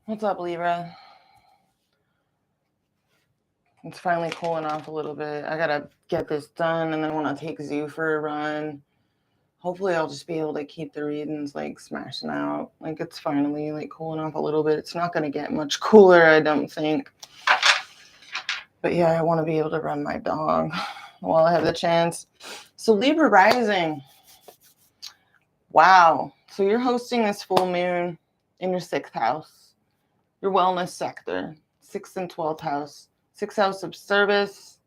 What's up, Libra? It's finally cooling off a little bit. I gotta get this done and then want to take Zoo for a run. Hopefully I'll just be able to keep the readings like smashing out. Like it's finally like cooling off a little bit. It's not gonna get much cooler, I don't think. But yeah, I want to be able to run my dog while I have the chance. So Libra rising. Wow. So you're hosting this full moon in your 6th house, your wellness sector, 6th and 12th house. 6th house of service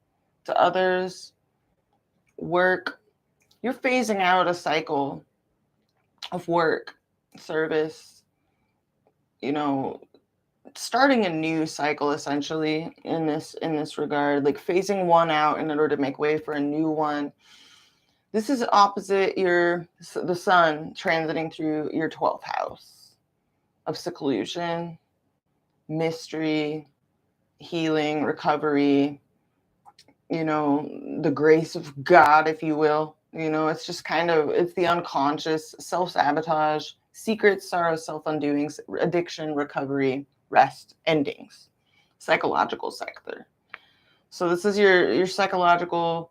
to others, work. You're phasing out a cycle of work, service, starting a new cycle essentially in this regard, like phasing one out in order to make way for a new one. This is opposite the sun transiting through your 12th house of seclusion, mystery, healing, recovery, the grace of God, if you will. It's just it's the unconscious, self-sabotage, secret sorrow, self-undoings, addiction, recovery, rest, endings, psychological sector. So this is your psychological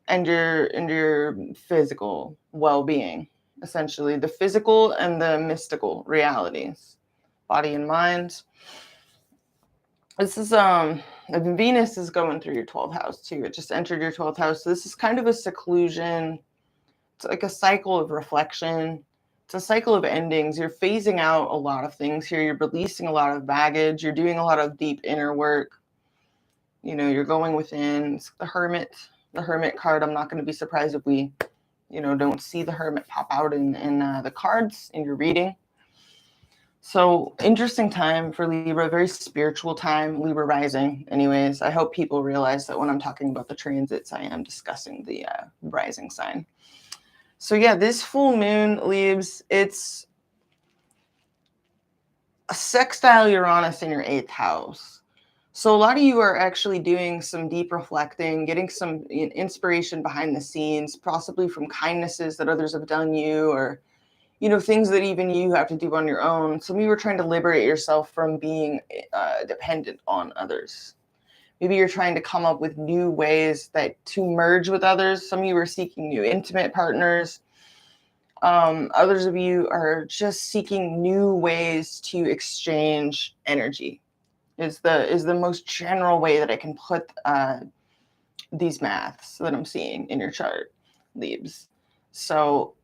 and your physical well-being, essentially the physical and the mystical realities, body and mind. This is Venus is going through your 12th house too. It just entered your 12th house. So this is kind of a seclusion. It's like a cycle of reflection. It's a cycle of endings. You're phasing out a lot of things here. You're releasing a lot of baggage. You're doing a lot of deep inner work. You're going within. It's the Hermit card. I'm not going to be surprised if we, don't see the Hermit pop out in the cards in your reading. So interesting time for Libra, very spiritual time, Libra rising. Anyways, I hope people realize that when I'm talking about the transits, I am discussing the rising sign. So yeah, this full moon, Libs, it's a sextile Uranus in your 8th house. So a lot of you are actually doing some deep reflecting, getting some inspiration behind the scenes, possibly from kindnesses that others have done you, or things that even you have to do on your own. Some of you are trying to liberate yourself from being dependent on others. Maybe you're trying to come up with new ways to merge with others. Some of you are seeking new intimate partners. Others of you are just seeking new ways to exchange energy. Is the most general way that I can put these maths that I'm seeing in your chart, Libs. So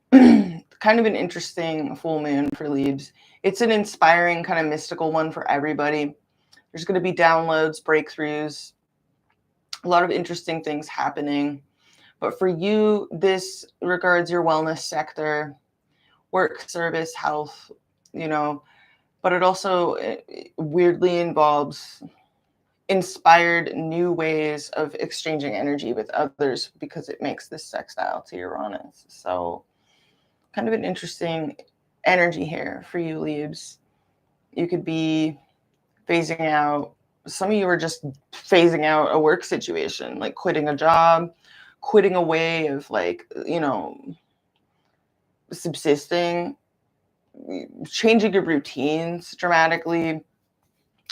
kind of an interesting full moon for Libs. It's an inspiring kind of mystical one for everybody. There's going to be downloads, breakthroughs, a lot of interesting things happening. But for you, this regards your wellness sector, work, service, health, but it also weirdly involves inspired new ways of exchanging energy with others because it makes this sextile to Uranus. So kind of an interesting energy here for you, Libs. You could be phasing out, some of you are just phasing out a work situation, like quitting a job, quitting a way of subsisting, changing your routines dramatically.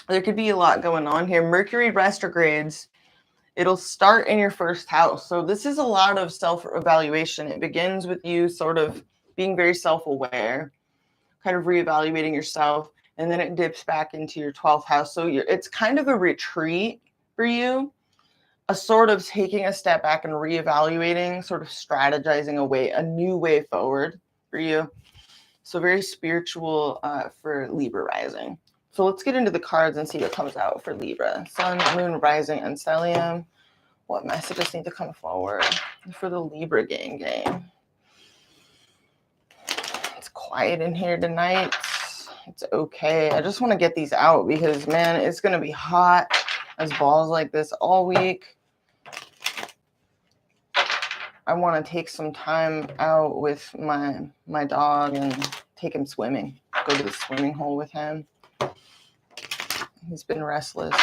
There could be a lot going on here. Mercury retrogrades. It'll start in your 1st house. So this is a lot of self-evaluation. It begins with you sort of being very self-aware, kind of reevaluating yourself, and then it dips back into your 12th house. So it's kind of a retreat for you, a sort of taking a step back and reevaluating, sort of strategizing a new way forward for you. So very spiritual for Libra rising. So let's get into the cards and see what comes out for Libra. Sun, Moon, Rising, and Stellium. What messages need to come forward for the Libra gang? It's quiet in here tonight. It's okay. I just want to get these out because, man, it's going to be hot as balls like this all week. I want to take some time out with my dog and take him swimming. Go to the swimming hole with him. He's been restless.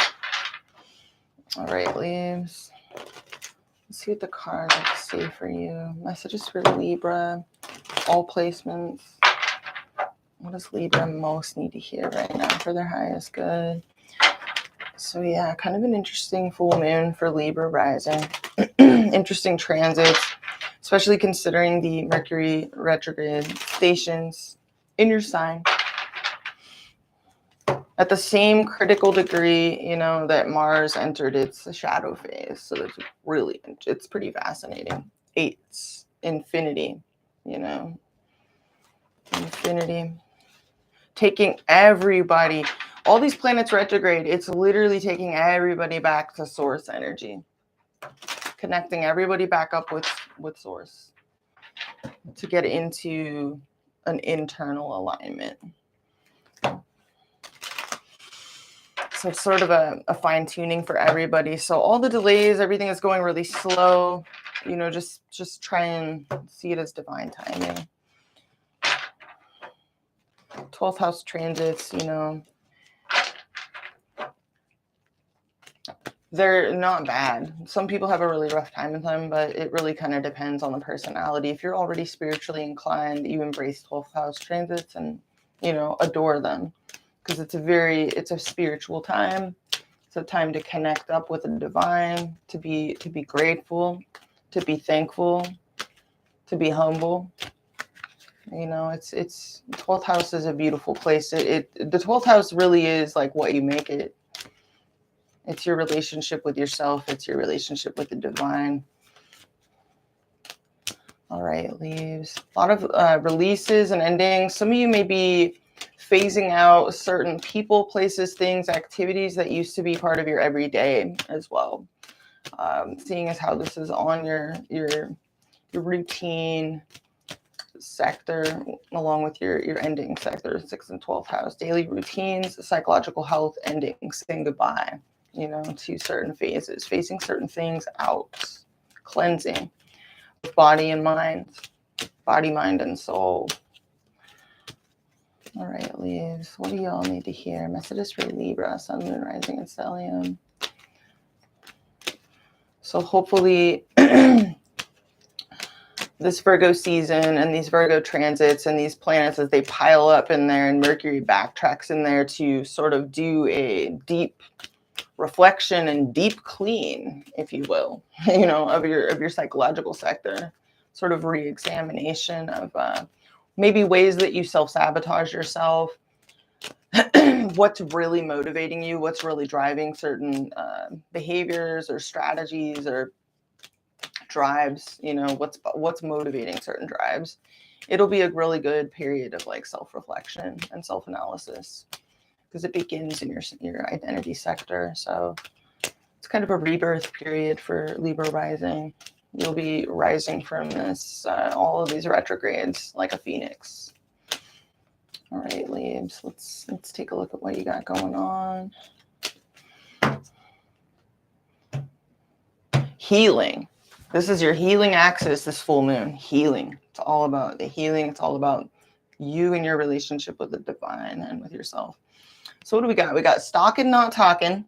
All right, Leaves. Let's see what the cards have to say for you. Messages for Libra. All placements. What does Libra most need to hear right now for their highest good? So yeah, kind of an interesting full moon for Libra rising. Interesting transits, especially considering the Mercury retrograde stations in your sign. At the same critical degree, you know, that Mars entered its shadow phase. So it's pretty fascinating. Eights, infinity, you know, infinity. Taking everybody, all these planets retrograde, it's literally taking everybody back to source energy. Connecting everybody back up with source to get into an internal alignment. So it's sort of a fine tuning for everybody. So all the delays, everything is going really slow. You know, just try and see it as divine timing. 12th house transits, you know, they're not bad. Some people have a really rough time with them, but it really kind of depends on the personality. If you're already spiritually inclined, you embrace 12th house transits and, you know, adore them, because it's a spiritual time. It's a time to connect up with the divine, to be grateful, to be thankful, to be humble. You know, it's 12th house is a beautiful place. The 12th house really is like what you make it. It's your relationship with yourself. It's your relationship with the divine. All right, leaves. A lot of releases and endings. Some of you may be phasing out certain people, places, things, activities that used to be part of your everyday as well. Seeing as how this is on your routine sector, along with your ending sector, 6th and 12th house. Daily routines, psychological health, endings, saying goodbye, you know, to certain phases, facing certain things out, cleansing with body and mind, and soul. All right, leaves. What do y'all need to hear? Messages for Libra, Sun, Moon, Rising, and Stellium. So hopefully this Virgo season and these Virgo transits and these planets, as they pile up in there and Mercury backtracks in there to sort of do a deep reflection and deep clean, if you will, you know, of your psychological sector, sort of re-examination of maybe ways that you self-sabotage yourself, what's really motivating you, what's really driving certain behaviors or strategies or drives, you know, what's motivating certain drives. It'll be a really good period of like self-reflection and self-analysis, because it begins in your identity sector. So it's kind of a rebirth period for Libra rising. You'll be rising from this all of these retrogrades like a phoenix. All right, Libs, let's take a look at what you got going on. Healing. This is your healing axis, this full moon. Healing. It's all about the healing. It's all about you and your relationship with the divine and with yourself. So what do we got? We got stalking, not talking.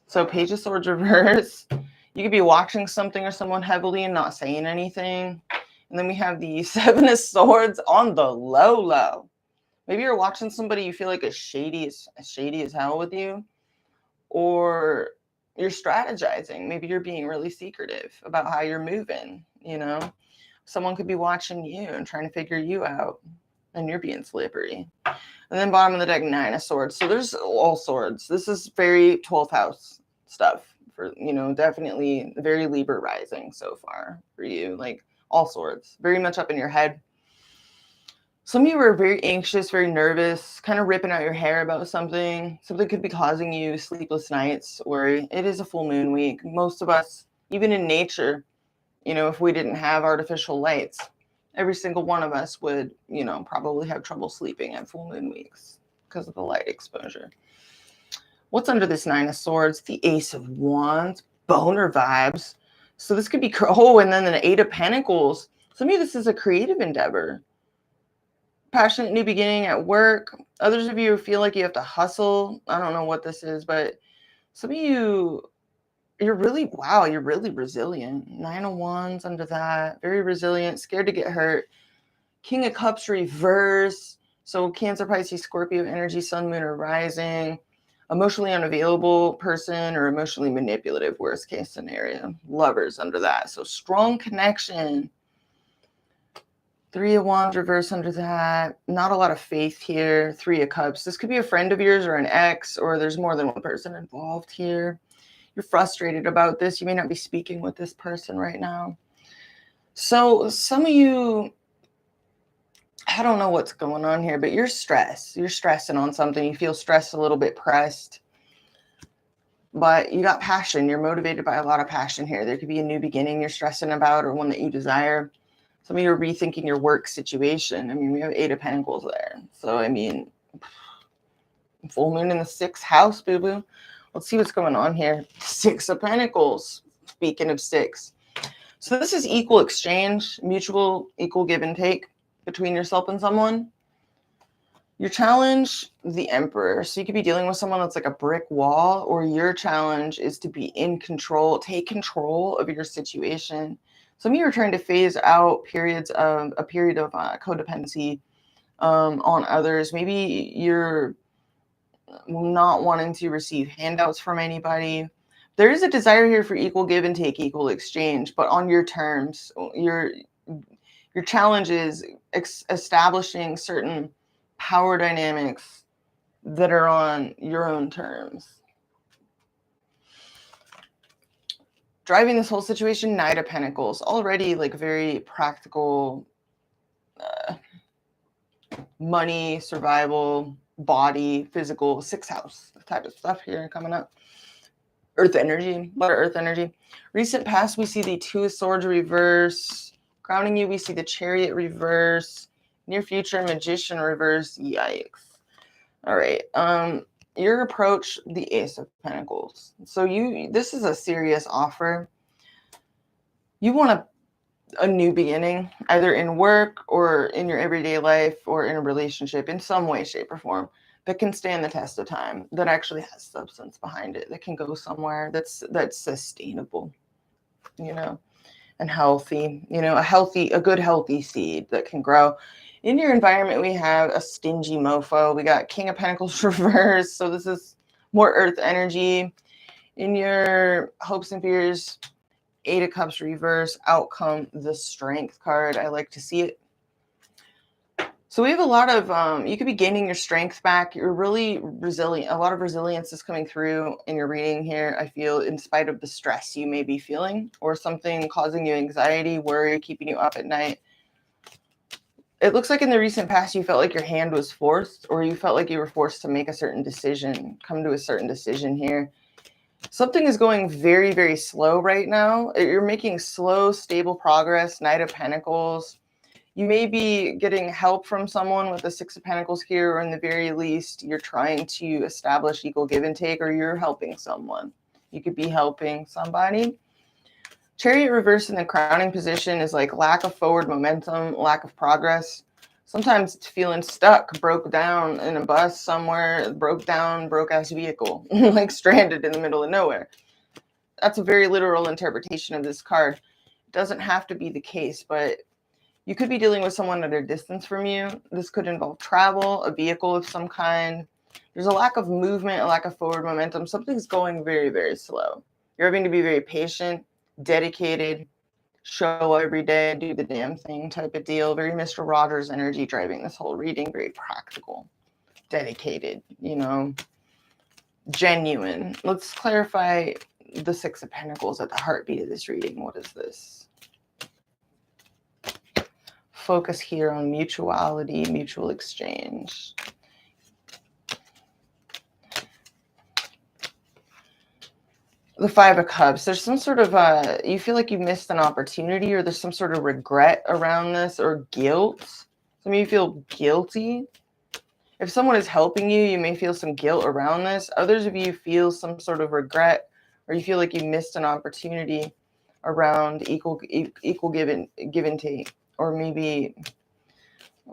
So Page of Swords reverse. You could be watching something or someone heavily and not saying anything. And then we have the Seven of Swords on the low. Maybe you're watching somebody you feel like is shady as hell with you. Or you're strategizing. Maybe you're being really secretive about how you're moving, you know. Someone could be watching you and trying to figure you out, and you're being slippery. And then bottom of the deck, Nine of Swords. So there's all swords. This is very 12th house stuff for, you know, definitely very Libra rising so far for you. Like all swords, very much up in your head. Some of you are very anxious, very nervous, kind of ripping out your hair about something. Something could be causing you sleepless nights, worry. It is a full moon week. Most of us, even in nature, you know, if we didn't have artificial lights, every single one of us would, you know, probably have trouble sleeping at full moon weeks because of the light exposure. What's under this Nine of Swords? The Ace of Wands, boner vibes. So this could be, and then the Eight of Pentacles. Some of you, this is a creative endeavor. Passionate new beginning at work. Others of you feel like you have to hustle. I don't know what this is, but some of you, you're really resilient. Nine of Wands under that. Very resilient, scared to get hurt. King of Cups reverse. So Cancer, Pisces, Scorpio energy, sun, moon, or rising. Emotionally unavailable person or emotionally manipulative, worst case scenario. Lovers under that. So strong connection. Three of Wands reverse under that. Not a lot of faith here. Three of Cups. This could be a friend of yours or an ex, or there's more than one person involved here. You're frustrated about this. You may not be speaking with this person right now. So some of you, I don't know what's going on here, but you're stressed. You're stressing on something. You feel stressed, a little bit pressed. But you got passion. You're motivated by a lot of passion here. There could be a new beginning you're stressing about or one that you desire. Some of you are rethinking your work situation. I mean, we have 8 of Pentacles there. So, I mean, full moon in the 6th house, boo-boo. Let's see what's going on here. 6 of Pentacles. Speaking of 6. So this is equal exchange, mutual, equal give and take between yourself and someone. Your challenge, the Emperor. So you could be dealing with someone that's like a brick wall, or your challenge is to be in control, take control of your situation. Some of you are trying to phase out a period of codependency on others. Maybe you're not wanting to receive handouts from anybody. There is a desire here for equal give and take, equal exchange, but on your terms. Your challenge is establishing certain power dynamics that are on your own terms. Driving this whole situation, Knight of Pentacles, already like very practical, money, survival, body, physical, 6th house type of stuff here coming up. Earth energy, a lot of earth energy. Recent past, we see the 2 of Swords reverse. Grounding you, we see the Chariot reverse. Near future, Magician reverse. Yikes. All right. Your approach, the Ace of Pentacles. So this is a serious offer. You want a new beginning, either in work or in your everyday life or in a relationship in some way, shape, or form that can stand the test of time, that actually has substance behind it, that can go somewhere, that's sustainable, and healthy, a good healthy seed that can grow. In your environment, we have a stingy mofo. We got King of Pentacles reverse. So this is more earth energy. In your hopes and fears, 8 of Cups reverse. Outcome, the Strength card. I like to see it. So we have a lot of, you could be gaining your strength back. You're really resilient. A lot of resilience is coming through in your reading here, I feel, in spite of the stress you may be feeling or something causing you anxiety, worry, keeping you up at night. It looks like in the recent past, you felt like your hand was forced, or you felt like you were forced to make a certain decision, come to a certain decision here. Something is going very, very slow right now. You're making slow, stable progress. Knight of Pentacles. You may be getting help from someone with the 6 of Pentacles here, or in the very least, you're trying to establish equal give and take, or you're helping someone. You could be helping somebody. Chariot reverse in the crowning position is like lack of forward momentum, lack of progress. Sometimes it's feeling stuck, broke down in a bus somewhere, broke ass vehicle, like stranded in the middle of nowhere. That's a very literal interpretation of this card. It doesn't have to be the case, but you could be dealing with someone at a distance from you. This could involve travel, a vehicle of some kind. There's a lack of movement, a lack of forward momentum. Something's going very, very slow. You're having to be very patient, dedicated, show up every day, do the damn thing type of deal. Very Mr. Rogers energy driving this whole reading. Very practical, dedicated, genuine. Let's clarify the 6 of Pentacles at the heartbeat of this reading. What is this? Focus here on mutuality, mutual exchange. The 5 of Cups. There's some sort of, you feel like you missed an opportunity, or there's some sort of regret around this, or guilt. Some of you feel guilty. If someone is helping you, you may feel some guilt around this. Others of you feel some sort of regret, or you feel like you missed an opportunity around equal give and take. Or maybe,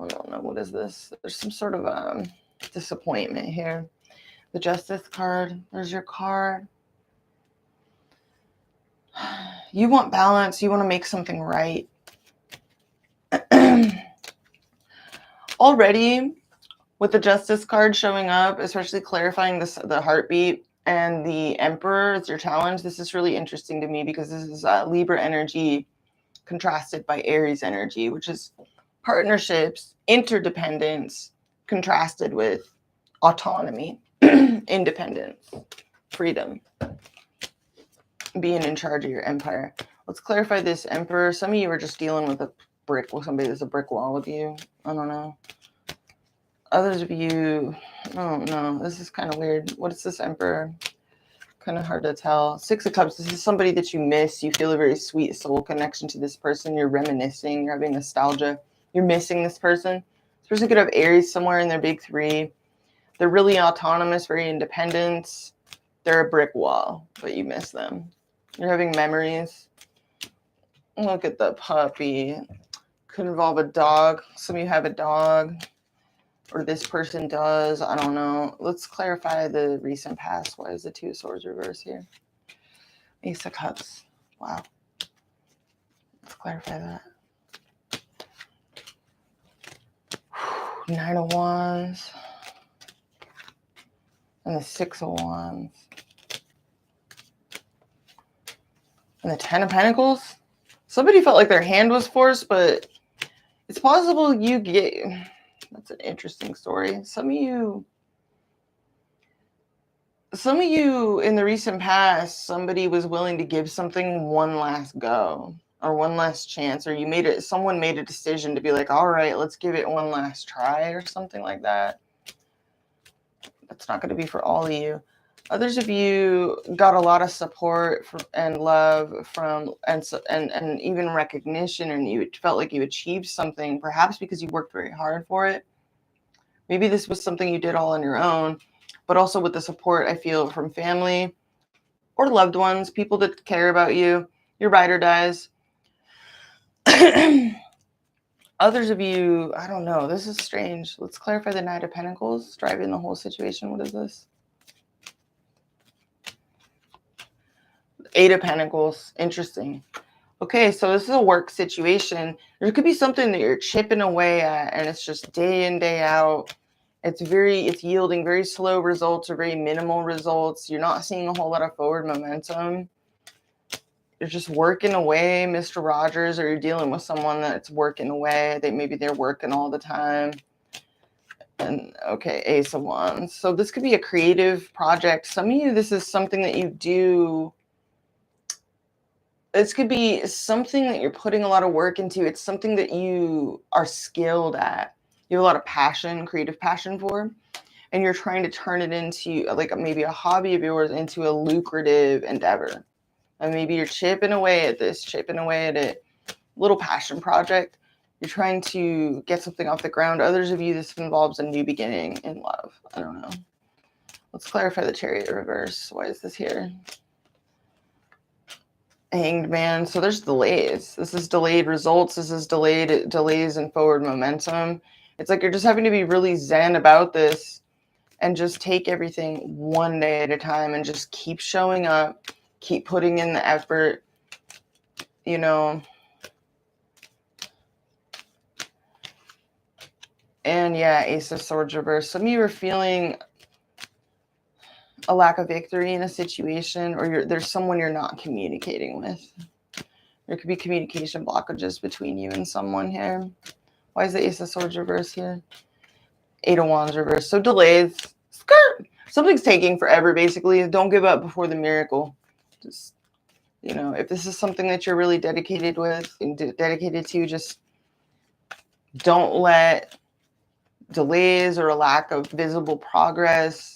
I don't know, what is this? There's some sort of disappointment here. The Justice card. There's your card. You want balance. You want to make something right. Already, With the Justice card showing up, especially clarifying this, the heartbeat and the Emperor is your challenge. This is really interesting to me because this is Libra energy contrasted by Aries energy, which is partnerships, interdependence, contrasted with autonomy, independence, freedom, being in charge of your empire. Let's clarify this Emperor. Some of you are just dealing with a brick, with somebody that's a brick wall with you. I don't know. Others of you, oh no, this is kind of weird. What is this Emperor? Kind of hard to tell. Six of Cups, this is somebody that you miss. You feel a very sweet soul connection to this person. You're reminiscing, you're having nostalgia. You're missing this person. This person could have Aries somewhere in their big three. They're really autonomous, very independent. They're a brick wall, but you miss them. You're having memories. Look at the puppy. Could involve a dog. Some of you have a dog. Or this person does. I don't know. Let's clarify the recent past. Why is the Two of Swords reverse here? Ace of Cups. Wow. Let's clarify that. Nine of Wands. And the Six of Wands. And the Ten of Pentacles. Somebody felt like their hand was forced, but it's possible you get... That's an interesting story. Some of you in the recent past, somebody was willing to give something one last go or one last chance, or someone made a decision to be like, all right, let's give it one last try or something like that. That's not going to be for all of you. Others of you got a lot of support and love from, and even recognition, and you felt like you achieved something, perhaps because you worked very hard for it. Maybe this was something you did all on your own, but also with the support I feel from family or loved ones, people that care about you, your ride or dies. Others of you, I don't know, this is strange. Let's clarify the Knight of Pentacles, driving the whole situation. What is this? Eight of Pentacles, interesting. Okay, so this is a work situation. There could be something that you're chipping away at, and it's just day in, day out. It's yielding very slow results or very minimal results. You're not seeing a whole lot of forward momentum. You're just working away, Mr. Rogers, or you're dealing with someone that's working away. Maybe they're working all the time. And okay, Ace of Wands. So this could be a creative project. Some of you, this is something that you do. This could be something that you're putting a lot of work into. It's something that you are skilled at. You have a lot of passion, creative passion for, and you're trying to turn it into like maybe a hobby of yours into a lucrative endeavor. And maybe you're chipping away at this, chipping away at it. Little passion project. You're trying to get something off the ground. Others of you, this involves a new beginning in love. I don't know. Let's clarify the Chariot reverse. Why is this here? Hanged Man. So there's delays. This is delayed results. This is delays in forward momentum. It's like you're just having to be really zen about this and just take everything one day at a time and just keep showing up, keep putting in the effort, you know. And yeah, Ace of Swords reverse. Some of you are feeling a lack of victory in a situation, or there's someone you're not communicating with. There could be communication blockages between you and someone here. Why is the Ace of Swords reverse here? Eight of Wands reverse. So delays. Skirt. Something's taking forever, basically. Don't give up before the miracle. Just, you know, if this is something that you're really dedicated to, just don't let delays or a lack of visible progress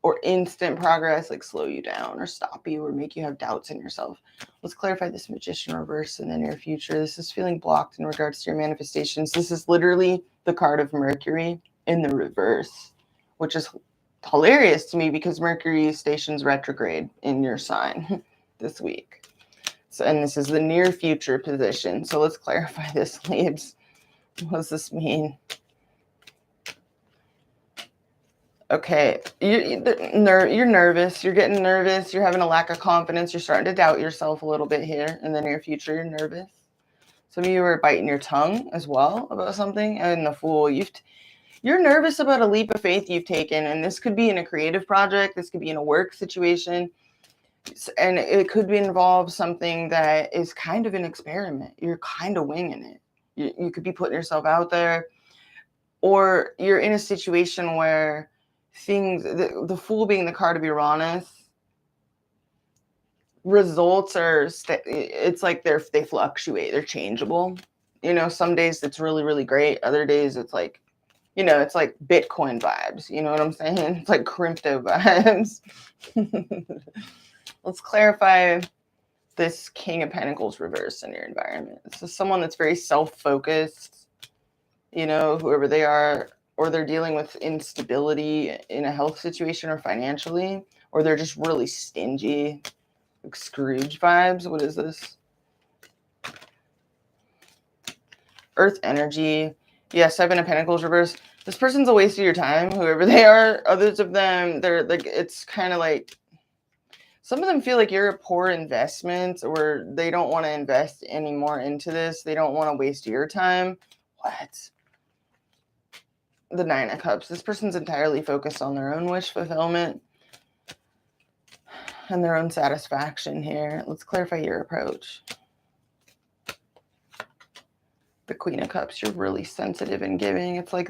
or instant progress like slow you down or stop you or make you have doubts in yourself. Let's clarify this Magician reverse in the near future. This is feeling blocked in regards to your manifestations. This is literally the card of Mercury in the reverse, which is hilarious to me because Mercury stations retrograde in your sign this week. So, and this is the near future position. So let's clarify this, Leaves. What does this mean? Okay, you're nervous. You're getting nervous. You're having a lack of confidence. You're starting to doubt yourself a little bit here in the near future. You're nervous. Some of you are biting your tongue as well about something. And the Fool, You're nervous about a leap of faith you've taken, and this could be in a creative project, this could be in a work situation, and it could involve something that is kind of an experiment. You're kind of winging it. You could be putting yourself out there, or you're in a situation where things, the Fool being the card of Uranus, results are, it's like they fluctuate, they're changeable. You know, some days it's really, really great. Other days it's like, you know, it's like Bitcoin vibes. You know what I'm saying? It's like crypto vibes. Let's clarify this King of Pentacles reverse in your environment. This is someone that's very self-focused, you know, whoever they are, or they're dealing with instability in a health situation or financially, or they're just really stingy, like Scrooge vibes. What is this? Earth energy. Yeah, Seven of Pentacles reverse. This person's a waste of your time, whoever they are. Others of them, they're like, it's kind of like, some of them feel like you're a poor investment, or they don't want to invest any more into this. They don't want to waste your time. What? The Nine of Cups. This person's entirely focused on their own wish fulfillment and their own satisfaction here. Let's clarify your approach. The Queen of Cups. You're really sensitive and giving. It's like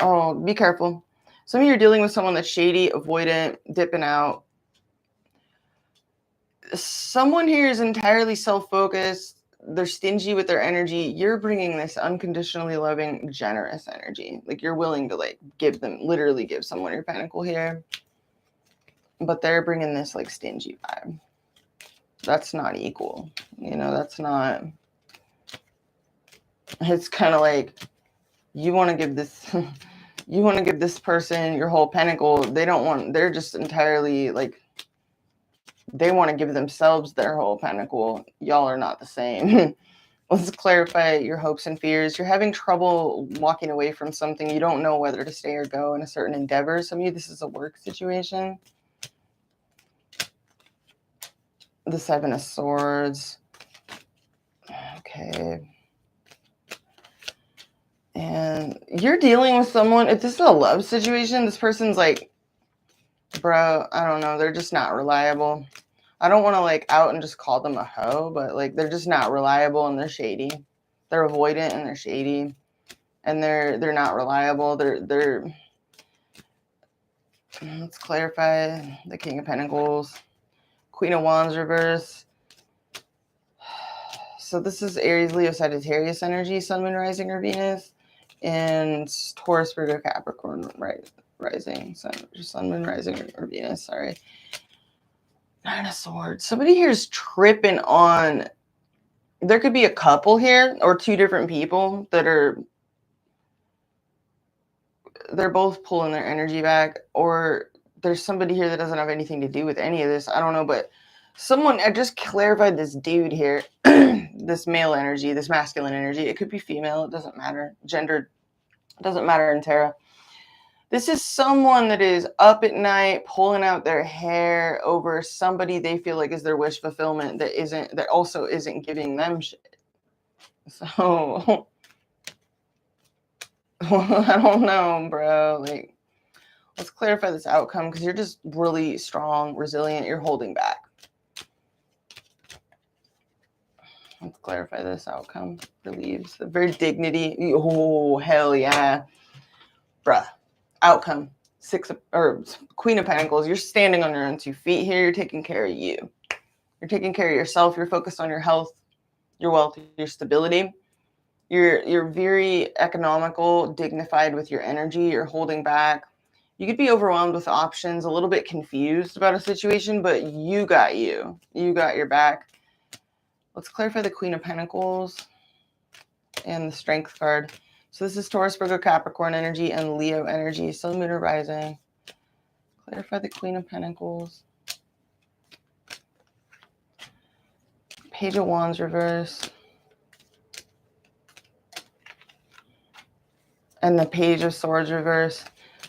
oh, be careful. Some of you are dealing with someone that's shady, avoidant, dipping out. Someone here is entirely self-focused. They're stingy with their energy. You're bringing this unconditionally loving, generous energy. Like, you're willing to like literally give someone your pentacle here. But they're bringing this like stingy vibe. That's not equal. You know, that's not. It's kind of like, you want to give this person your whole pentacle. They're just entirely like, they want to give themselves their whole pentacle. Y'all are not the same. Let's clarify your hopes and fears. You're having trouble walking away from something. You don't know whether to stay or go in a certain endeavor. Some of you, this is a work situation. The Seven of Swords. Okay. And you're dealing with someone, if this is a love situation, this person's like, bro, I don't know, they're just not reliable. I don't want to like out and just call them a hoe, but like, they're just not reliable and they're shady. They're avoidant and they're shady, and they're not reliable. Let's clarify the King of Pentacles, Queen of Wands reverse. So this is Aries, Leo, Sagittarius energy, Sun, Moon, Rising, or Venus, and Taurus, Virgo, Capricorn, right? Rising, Sun, Moon, Rising, or Venus, sorry. Nine of Swords. Somebody here is tripping on, there could be a couple here or two different people that they're both pulling their energy back, or there's somebody here that doesn't have anything to do with any of this. I don't know, but I just clarified this dude here, this male energy, this masculine energy. It could be female. It doesn't matter. Gender doesn't matter in tarot. This is someone that is up at night pulling out their hair over somebody they feel like is their wish fulfillment that also isn't giving them shit. So I don't know, bro. Like, let's clarify this outcome, because you're just really strong, resilient. You're holding back. Let's clarify this outcome. Relieves the very dignity. Oh, hell yeah. Bruh. Outcome. Queen of Pentacles. You're standing on your own 2 feet here. You're taking care of you. You're taking care of yourself. You're focused on your health, your wealth, your stability. You're very economical, dignified with your energy. You're holding back. You could be overwhelmed with options, a little bit confused about a situation, but you got you. You got your back. Let's clarify the Queen of Pentacles and the Strength card. So this is Taurus, Virgo, Capricorn energy and Leo energy. Sun, Moon, or Rising. Clarify the Queen of Pentacles. Page of Wands reverse. And the Page of Swords reverse.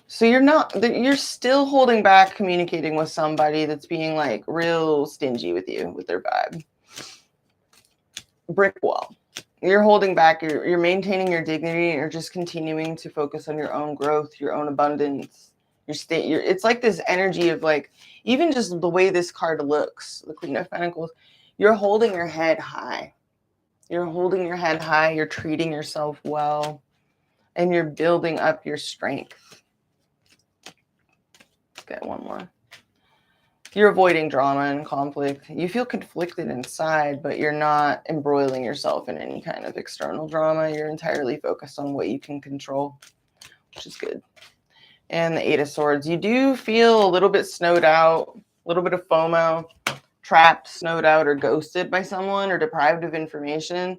So you're still holding back communicating with somebody that's being like real stingy with you, with their vibe. Brick wall. You're holding back, you're maintaining your dignity, and you're just continuing to focus on your own growth, your own abundance. It's like this energy of like, even just the way this card looks, the Queen of Pentacles, you're holding your head high. You're holding your head high, you're treating yourself well, and you're building up your strength. Let's get one more. You're avoiding drama and conflict. You feel conflicted inside, but you're not embroiling yourself in any kind of external drama. You're entirely focused on what you can control, which is good. And the Eight of Swords. You do feel a little bit snowed out, a little bit of FOMO, trapped, snowed out, or ghosted by someone, or deprived of information.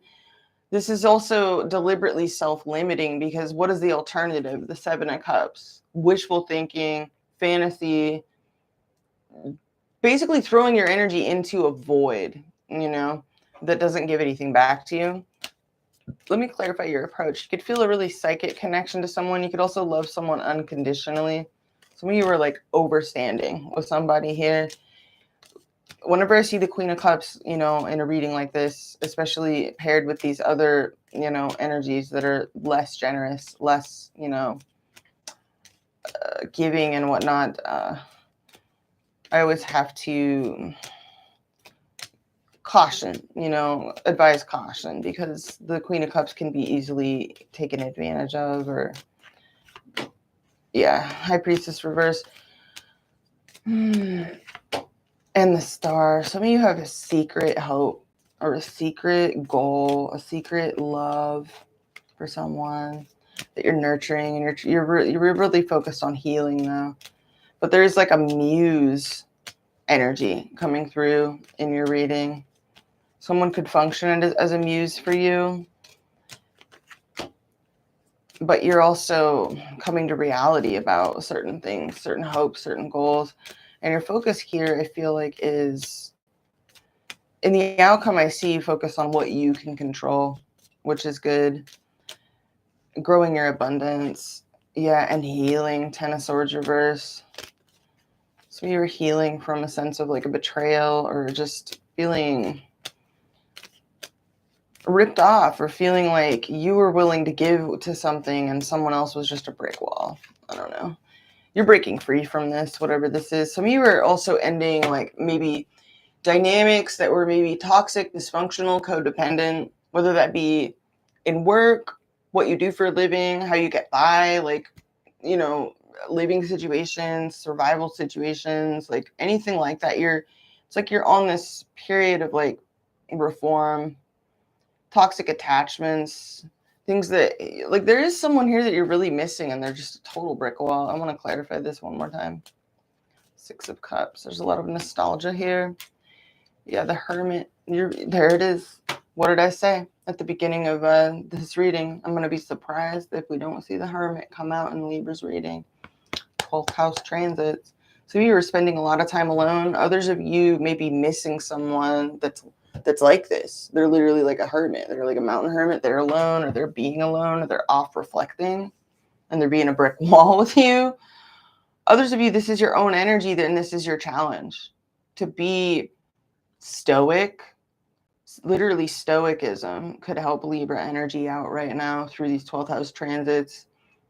This is also deliberately self-limiting, because what is the alternative? The Seven of Cups. Wishful thinking, fantasy, basically throwing your energy into a void, that doesn't give anything back to you. Let me clarify your approach. You could feel a really psychic connection to someone. You could also love someone unconditionally. Some of you are like overstanding with somebody here. Whenever I see the Queen of Cups, in a reading like this, especially paired with these other, energies that are less generous, less, giving and whatnot, I always have to caution, advise caution, because the Queen of Cups can be easily taken advantage of, or, yeah, High Priestess reverse. And the Star. Some of you have a secret hope, or a secret goal, a secret love for someone that you're nurturing, and you're really focused on healing now. But there's like a muse energy coming through in your reading. Someone could function as a muse for you, but you're also coming to reality about certain things, certain hopes, certain goals. And your focus here, I feel like, is in the outcome. I see you focus on what you can control, which is good. Growing your abundance. Yeah, and healing. Ten of Swords reverse. So you're healing from a sense of like a betrayal, or just feeling ripped off, or feeling like you were willing to give to something and someone else was just a brick wall. I don't know. You're breaking free from this, whatever this is. Some of you are also ending like maybe dynamics that were maybe toxic, dysfunctional, codependent, whether that be in work, what you do for a living, how you get by, like, living situations, survival situations, like anything like that. It's like you're on this period of like reform, toxic attachments, things that, like, there is someone here that you're really missing, and they're just a total brick wall. I want to clarify this one more time. Six of Cups. There's a lot of nostalgia here. Yeah, the Hermit. There it is. What did I say at the beginning of this reading? I'm going to be surprised if we don't see the Hermit come out in Libra's reading. 12th house transits. So you were spending a lot of time alone. Others of you may be missing someone that's like this. They're literally like a hermit. They're like a mountain hermit. They're alone, or they're being alone, or they're off reflecting, and they're being a brick wall with you. Others of you, this is your own energy, and this is your challenge. To be stoic. Literally, stoicism could help Libra energy out right now through these 12th house transits.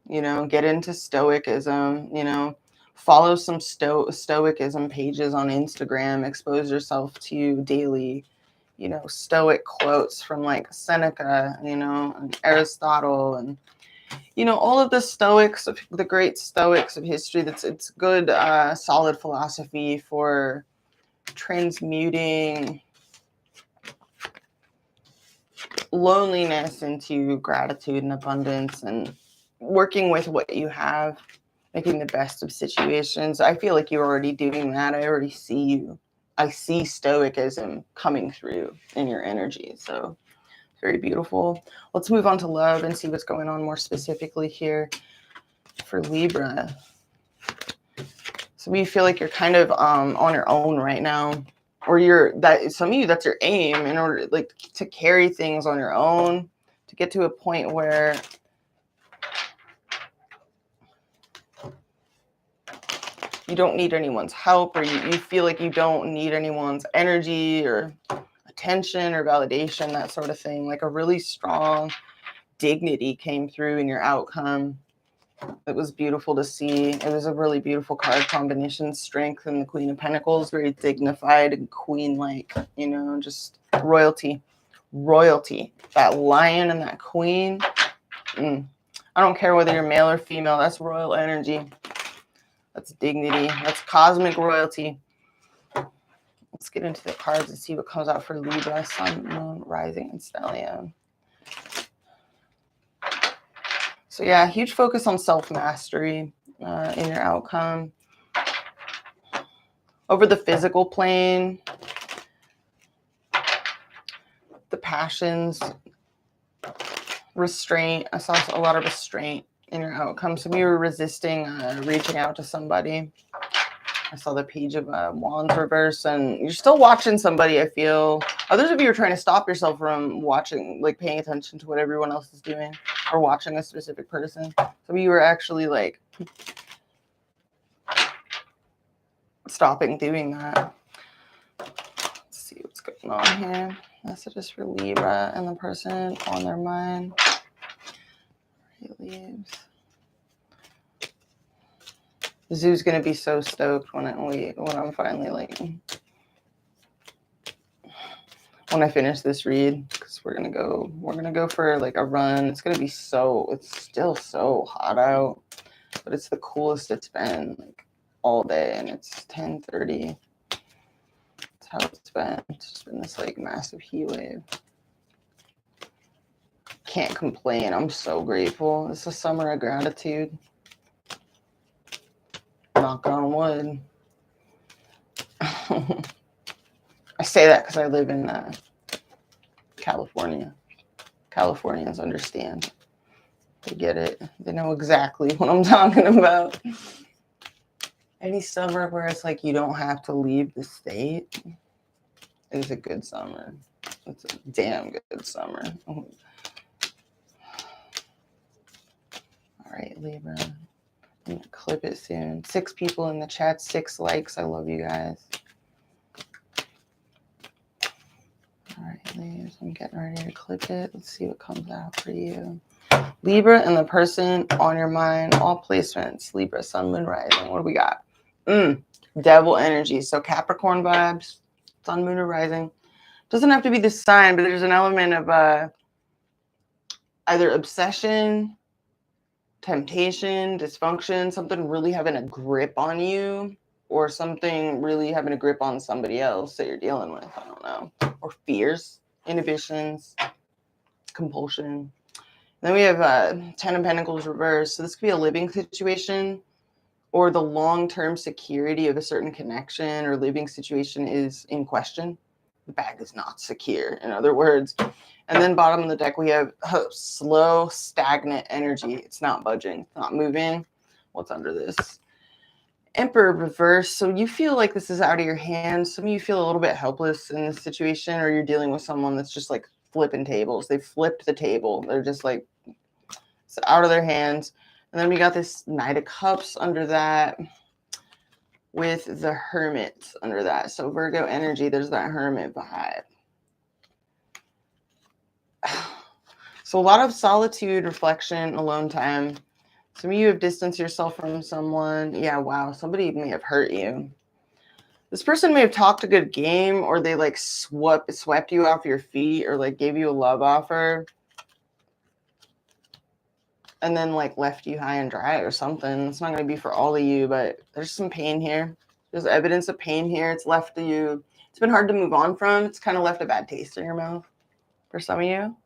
Get into stoicism, follow some stoicism pages on Instagram, expose yourself to daily, stoic quotes from like Seneca, and Aristotle, and, all of the stoics, the great stoics of history. It's good, solid philosophy for transmuting loneliness into gratitude and abundance, and working with what you have, making the best of situations. I feel like you're already doing that. I already see you. I see stoicism coming through in your energy. So very beautiful. Let's move on to love and see what's going on more specifically here for Libra. Some of you feel like you're kind of on your own right now, or some of you, that's your aim, in order like to carry things on your own, to get to a point where you don't need anyone's help, or you feel like you don't need anyone's energy or attention or validation, that sort of thing. Like a really strong dignity came through in your outcome. It was beautiful to see. It was a really beautiful card combination. Strength and the Queen of Pentacles, very dignified and queen-like, you know, just royalty. Royalty. That lion and that queen. I don't care whether you're male or female. That's royal energy. That's dignity. That's cosmic royalty. Let's get into the cards and see what comes out for Libra, Sun, Moon, Rising, and Stellium. So yeah, huge focus on self-mastery in your outcome. Over the physical plane, the passions, restraint. I saw a lot of restraint in your outcome. Some of you were resisting reaching out to somebody. I saw the Page of Wands reverse, and you're still watching somebody, I feel. Others of you are trying to stop yourself from watching, like paying attention to what everyone else is doing or watching a specific person. Some of you are actually like stopping doing that. Let's see what's going on here. Messages for Libra and the person on their mind. It leaves. Zoo's gonna be so stoked when I'm finally like when I finish this read, because we're gonna go for like a run. It's still so hot out, but it's the coolest it's been like all day, and it's 10:30. That's how it's been. It's just been this like massive heat wave. Can't complain. I'm so grateful. It's a summer of gratitude. Knock on wood. I say that because I live in California. Californians understand. They get it. They know exactly what I'm talking about. Any summer where it's like you don't have to leave the state is a good summer. It's a damn good summer. All right, Libra. I'm gonna clip it soon. 6 people in the chat, 6 likes. I love you guys. All right, Libra, I'm getting ready to clip it. Let's see what comes out for you. Libra and the person on your mind, all placements. Libra, Sun, Moon, Rising. What do we got? Devil energy. So Capricorn vibes, Sun, Moon, or Rising. Doesn't have to be this sign, but there's an element of either obsession, temptation, dysfunction, something really having a grip on you, or something really having a grip on somebody else that you're dealing with. I don't know. Or fears, inhibitions, compulsion. Then we have 10 of Pentacles reversed. So this could be a living situation, or the long-term security of a certain connection or living situation is in question. The bag is not secure, in other words. And then bottom of the deck, we have slow, stagnant energy. It's not budging, it's not moving. What's under this? Emperor reverse. So you feel like this is out of your hands. Some of you feel a little bit helpless in this situation, or you're dealing with someone that's just like flipping tables. They flipped the table. They're just like, it's out of their hands. And then we got this Knight of Cups under that with the Hermit under that. So Virgo energy, there's that Hermit vibe. So a lot of solitude, reflection, alone time. Some of you have distanced yourself from someone. Yeah, wow. Somebody may have hurt you. This person may have talked a good game, or they like swept you off your feet, or like gave you a love offer and then like left you high and dry or something. It's not going to be for all of you, but there's some pain here. There's evidence of pain here. It's left you. It's been hard to move on from. It's kind of left a bad taste in your mouth for some of you.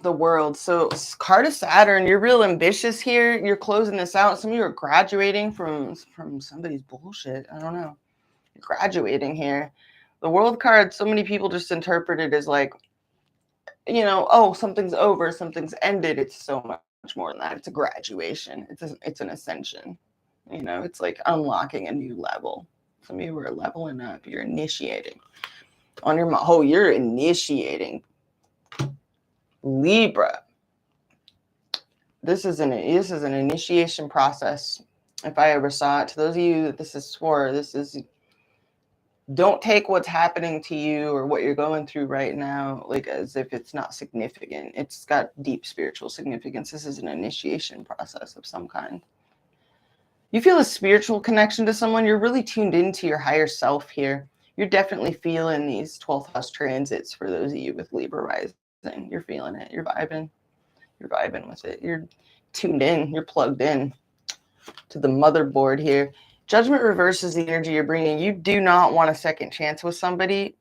The World. So card of Saturn, you're real ambitious here. You're closing this out. Some of you are graduating from somebody's bullshit. I don't know. You're graduating here. The World card, so many people just interpret it as like, you know, oh, something's over, something's ended. It's so much more than that. It's a graduation. It's an ascension. You know, it's like unlocking a new level. Some of you are leveling up. You're initiating. On your you're initiating. Libra. This is an initiation process. If I ever saw it, to those of you that this is for, this is Don't take what's happening to you or what you're going through right now like as if it's not significant. It's got deep spiritual significance. This is an initiation process of some kind. You feel a spiritual connection to someone. You're really tuned into your higher self here. You're definitely feeling these 12th house transits for those of you with Libra rising. You're feeling it. You're vibing. You're vibing with it. You're tuned in. You're plugged in to the motherboard here. Judgment reverses the energy you're bringing. You do not want a second chance with somebody.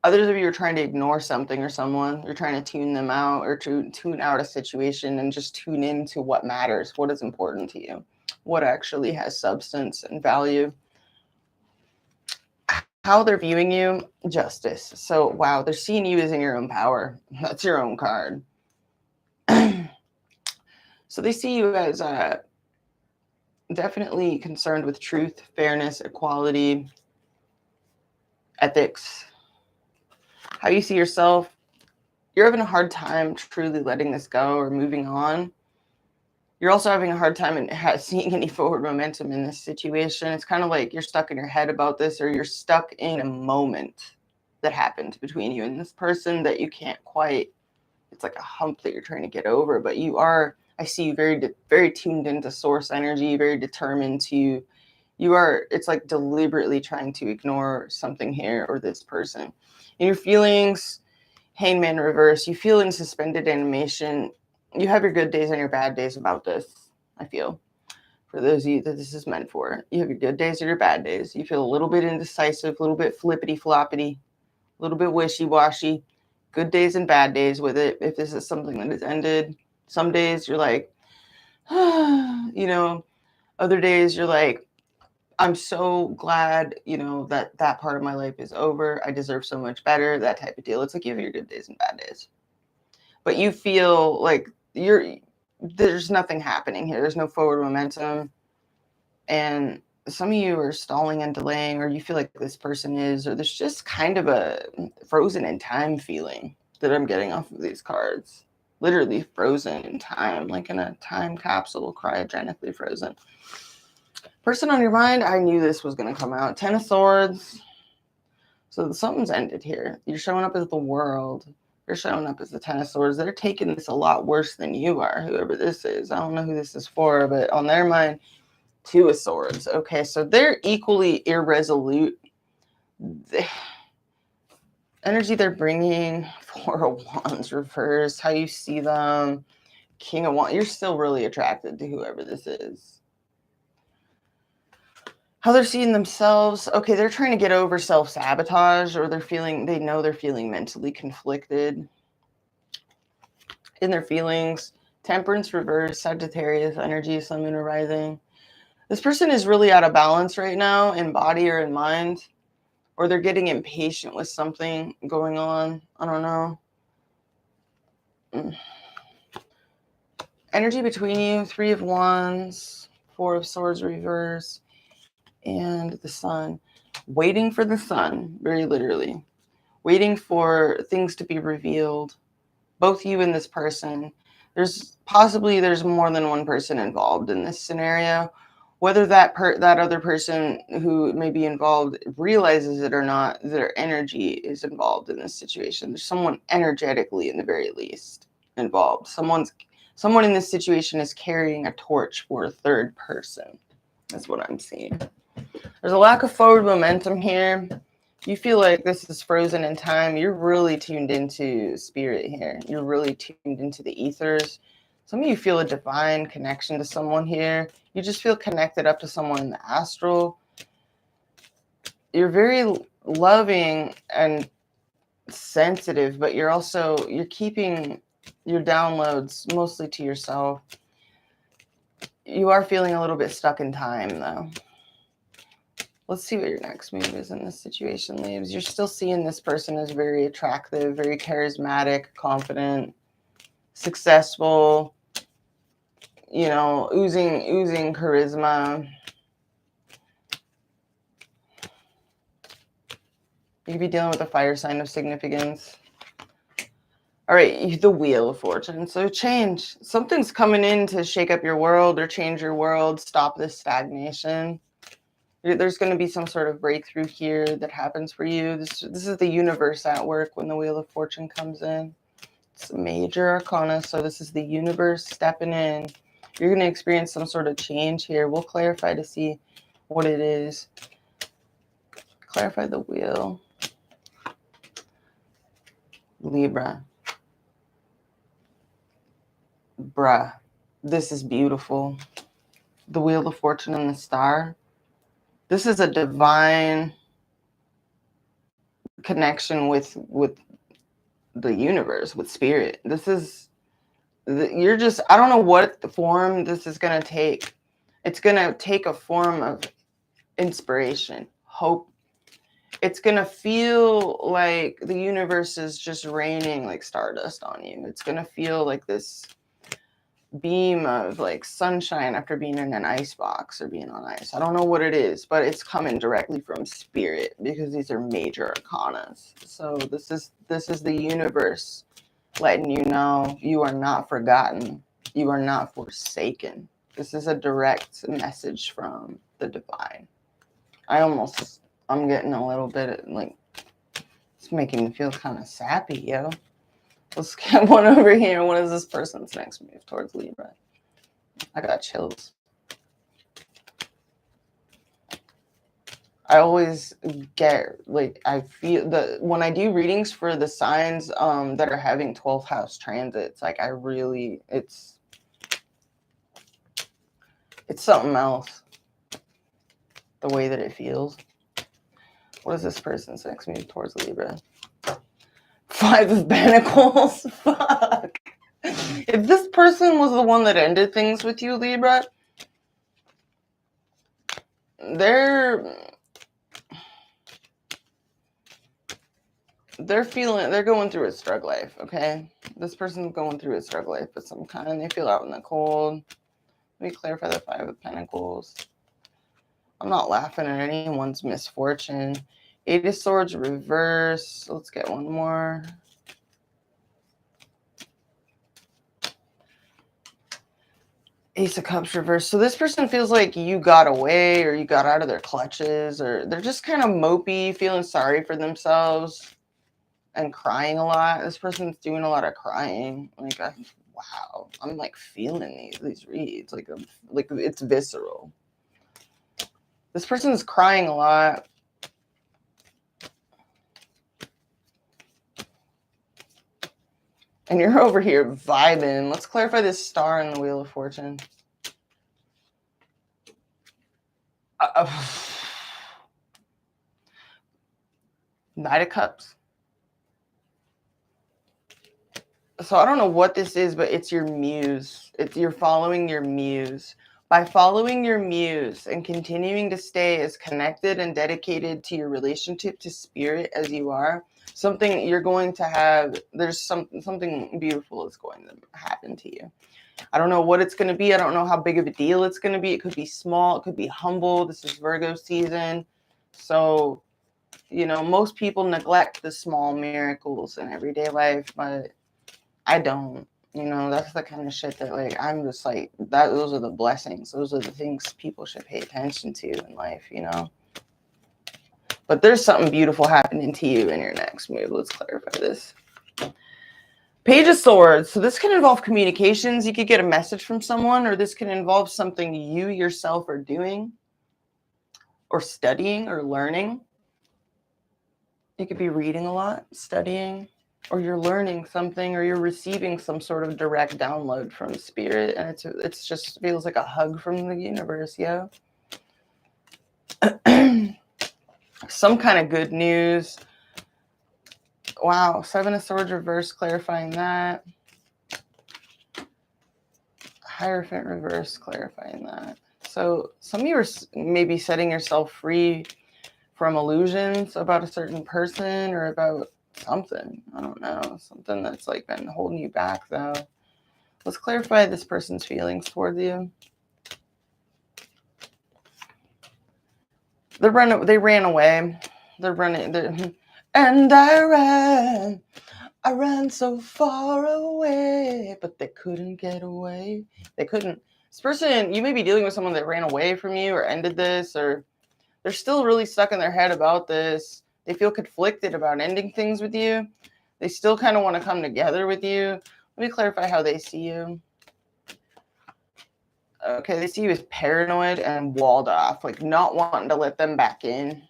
Others of you are trying to ignore something or someone. You're trying to tune them out or to tune out a situation and just tune into what matters, what is important to you, what actually has substance and value. How they're viewing you, justice. So, wow, they're seeing you as in your own power. That's your own card. So they see you as definitely concerned with truth, fairness, equality, ethics. How you see yourself, you're having a hard time truly letting this go or moving on. You're also having a hard time in seeing any forward momentum in this situation. It's kind of like you're stuck in your head about this, or you're stuck in a moment that happened between you and this person that you can't quite, it's like a hump that you're trying to get over, but you are, I see you very tuned into source energy, very determined to, you are, it's like deliberately trying to ignore something here or this person. In your feelings, Hangman reverse, you feel in suspended animation. You have your good days and your bad days about this, I feel. For those of you that this is meant for, you have your good days or your bad days. You feel a little bit indecisive, a little bit flippity-floppity, a little bit wishy-washy. Good days and bad days with it. If this is something that has ended, some days you're like, you know, other days you're like, I'm so glad, you know, that that part of my life is over. I deserve so much better, that type of deal. It's like you have your good days and bad days. But you feel like there's nothing happening here. There's no forward momentum. And some of you are stalling and delaying, or you feel like this person is, or there's just kind of a frozen in time feeling that I'm getting off of these cards. Literally frozen in time, like in a time capsule, cryogenically frozen. Person on your mind, I knew this was going to come out. 10 of Swords. So something's ended here. You're showing up as the world. You're showing up as the 10 of Swords. They're taking this a lot worse than you are, whoever this is. I don't know who this is for, but on their mind, 2 of Swords. Okay, so they're equally irresolute. The energy they're bringing, 4 of Wands reverse, how you see them, King of Wands. You're still really attracted to whoever this is. How they're seeing themselves. Okay, they're trying to get over self-sabotage, or they know they're feeling mentally conflicted in their feelings. Temperance reverse, Sagittarius energy, Sun, Moon, or rising. This person is really out of balance right now in body or in mind, or they're getting impatient with something going on. I don't know. Energy between you, 3 of Wands, 4 of Swords reverse, and the Sun. Waiting for the Sun, very literally. Waiting for things to be revealed. Both you and this person. There's more than one person involved in this scenario. Whether that other person who may be involved realizes it or not, their energy is involved in this situation. There's someone energetically, in the very least, involved. Someone in this situation is carrying a torch for a third person. That's what I'm seeing. There's a lack of forward momentum here. You feel like this is frozen in time. You're really tuned into spirit here. You're really tuned into the ethers. Some of you feel a divine connection to someone here. You just feel connected up to someone in the astral. You're very loving and sensitive, but you're keeping your downloads mostly to yourself. You are feeling a little bit stuck in time, though. Let's see what your next move is in this situation, Leaves. You're still seeing this person as very attractive, very charismatic, confident, successful, you know, oozing charisma. You could be dealing with a fire sign of significance. All right, the Wheel of Fortune. So change. Something's coming in to shake up your world or change your world, stop this stagnation. There's going to be some sort of breakthrough here that happens for you. This is the universe at work when the Wheel of Fortune comes in. It's a major arcana, so this is the universe stepping in. You're going to experience some sort of change here. We'll clarify to see what it is. Clarify the wheel. Libra. Bruh, this is beautiful. The Wheel of Fortune and the Star. This is a divine connection with the universe, with spirit. This is, you're just, I don't know what form this is going to take. It's going to take a form of inspiration, hope. It's going to feel like the universe is just raining like stardust on you. It's going to feel like this beam of like sunshine after being in an ice box or being on ice. I don't know what it is, but it's coming directly from spirit because these are major arcanas. So this is the universe letting you know you are not forgotten. You are not forsaken. This is a direct message from the divine. I'm getting a little bit like, it's making me feel kind of sappy, yo. Let's get one over here. What is this person's next move towards Libra? I got chills. I always get, like, I feel that when I do readings for the signs that are having 12th house transits, like, I really, it's something else, the way that it feels. What is this person's next move towards Libra? 5 of Pentacles. Fuck. If this person was the one that ended things with you, Libra, they're going through a struggle life, okay? This person's going through a struggle life of some kind. They feel out in the cold. Let me clarify the 5 of Pentacles. I'm not laughing at anyone's misfortune. 8 of Swords reverse. Let's get one more. Ace of Cups reverse. So this person feels like you got away or you got out of their clutches, or they're just kind of mopey, feeling sorry for themselves and crying a lot. This person's doing a lot of crying. Like, wow, I'm like feeling these reads. Like it's visceral. This person's crying a lot. And you're over here vibing. Let's clarify this star in the Wheel of Fortune. Knight of Cups. So I don't know what this is, but it's your muse. You're following your muse. By following your muse and continuing to stay as connected and dedicated to your relationship to spirit as you are, something you're going to have, there's something beautiful is going to happen to you. I don't know what it's going to be. I don't know how big of a deal it's going to be. It could be small. It could be humble. This is Virgo season. So, you know, most people neglect the small miracles in everyday life, but I don't. You know, that's the kind of shit that, like, I'm just like, those are the blessings. Those are the things people should pay attention to in life, you know. But there's something beautiful happening to you in your next move. Let's clarify this. Page of Swords. So this can involve communications. You could get a message from someone, or this can involve something you yourself are doing or studying or learning. You could be reading a lot, studying, or you're learning something, or you're receiving some sort of direct download from spirit, and it's just feels like a hug from the universe, yeah. Some kind of good news. Wow, 7 of Swords reverse, clarifying that. Hierophant reverse, clarifying that. So some of you are maybe setting yourself free from illusions about a certain person or about something. I don't know. Something that's like been holding you back, though. Let's clarify this person's feelings towards you. They ran away. They're running. And I ran so far away, but they couldn't get away. They couldn't. This person, you may be dealing with someone that ran away from you or ended this, or They're still really stuck in their head about this. They feel conflicted about ending things with you. They still kind of want to come together with you. Let me clarify how they see you. Okay, they see you as paranoid and walled off, like not wanting to let them back in.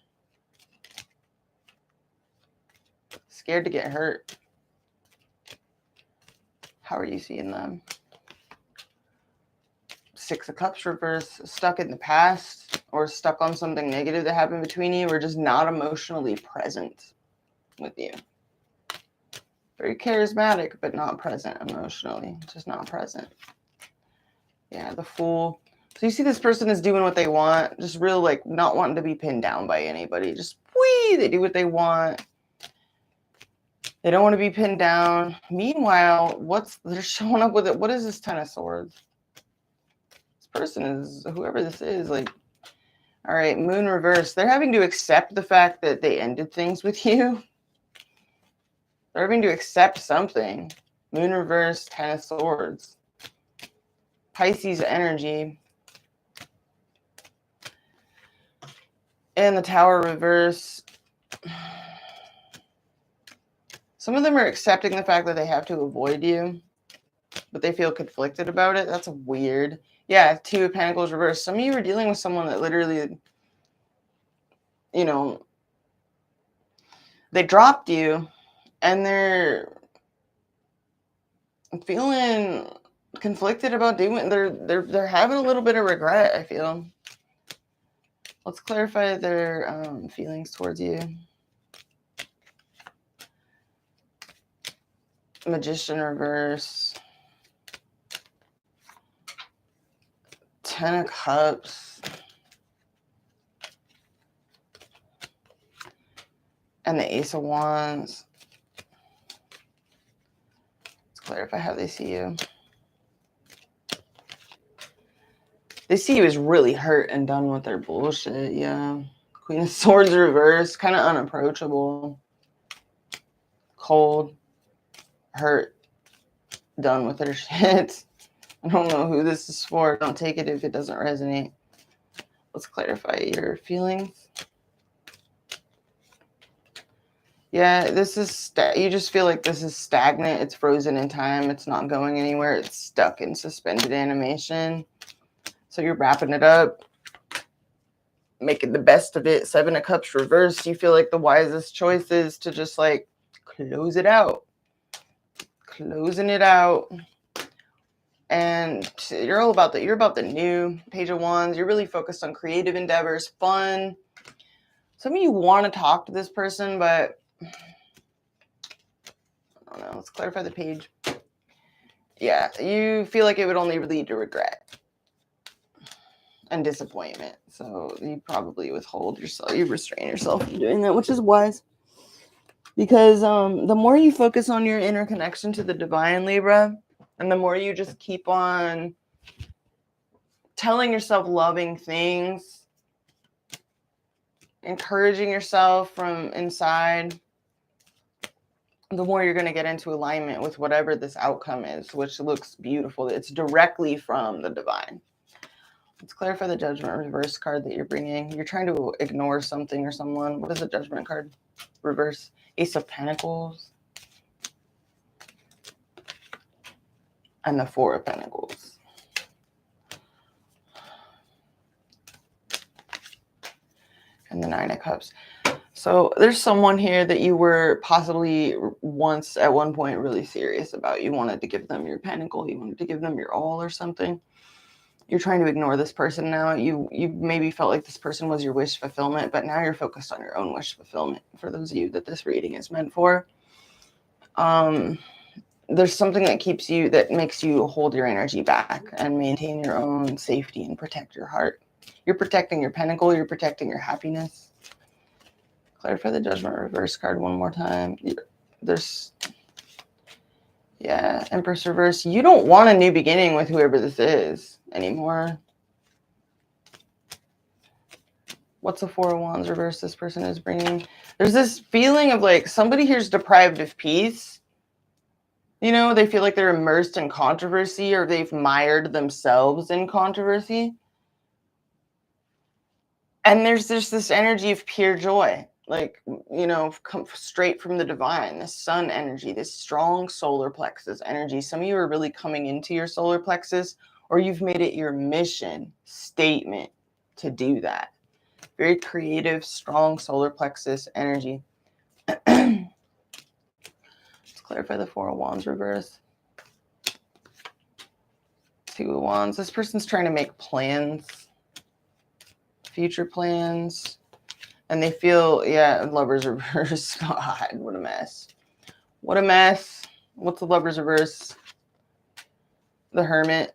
Scared to get hurt. How are you seeing them? Six of Cups reverse, stuck in the past or stuck on something negative that happened between you, or just not emotionally present with you. Very charismatic, but not present emotionally. Just not present. Yeah, the Fool. So you see this person is doing what they want, just real like not wanting to be pinned down by anybody. Just whee, they do what they want. They don't want to be pinned down. Meanwhile, they're showing up with it? What is this Ten of Swords? This person is, whoever this is, like, all right, Moon reverse. They're having to accept the fact that they ended things with you. They're having to accept something. Moon reverse, Ten of Swords. Pisces energy. And the Tower reverse. Some of them are accepting the fact that they have to avoid you, but they feel conflicted about it. That's weird. Yeah, Two of Pentacles reverse. Some of you are dealing with someone that literally, you know, they dropped you and they're feeling conflicted about doing. They're having a little bit of regret, I feel. Let's clarify their feelings towards you. Magician reverse. Ten of Cups. And the Ace of Wands. Let's clarify how they see you. They see you as really hurt and done with their bullshit, yeah. Queen of Swords reverse, kind of unapproachable. Cold. Hurt. Done with their shit. I don't know who this is for. Don't take it if it doesn't resonate. Let's clarify your feelings. Yeah, this is, you just feel like this is stagnant. It's frozen in time. It's not going anywhere. It's stuck in suspended animation. So you're wrapping it up, making the best of it. Seven of Cups reversed. You feel like the wisest choice is to just like close it out. Closing it out. And you're all about you're about the new. Page of Wands. You're really focused on creative endeavors, fun. Some of you want to talk to this person, but I don't know. Let's clarify the page. Yeah, you feel like it would only lead to regret and disappointment. So you probably withhold yourself. You restrain yourself from doing that, which is wise. Because the more you focus on your inner connection to the divine, Libra, and the more you just keep on telling yourself loving things, encouraging yourself from inside, the more you're going to get into alignment with whatever this outcome is, which looks beautiful. It's directly from the divine. Let's clarify the Judgment reverse card that you're bringing. You're trying to ignore something or someone. What is the Judgment card? Reverse. Ace of Pentacles. And the Four of Pentacles. And the Nine of Cups. So there's someone here that you were possibly once at one point really serious about. You wanted to give them your pentacle. You wanted to give them your all or something. You're trying to ignore this person now. You maybe felt like this person was your wish fulfillment, but now you're focused on your own wish fulfillment. For those of you that this reading is meant for, there's something that makes you hold your energy back and maintain your own safety and protect your heart. You're protecting your pentacle. You're protecting your happiness. Clarify the Judgment reverse card one more time. Yeah, Empress reverse. You don't want a new beginning with whoever this is anymore. What's the Four of Wands reverse this person is bringing? There's this feeling of like somebody here's deprived of peace. You know, they feel like they're immersed in controversy or they've mired themselves in controversy. And there's this energy of pure joy, like, come straight from the divine, this sun energy, this strong solar plexus energy. Some of you are really coming into your solar plexus, or you've made it your mission statement to do that. Very creative, strong solar plexus energy. Let's clarify the Four of Wands reverse. Two of Wands. This person's trying to make plans, future plans. And they feel, yeah, Lovers reverse. God, what a mess. What a mess. What's the Lovers reverse? The Hermit.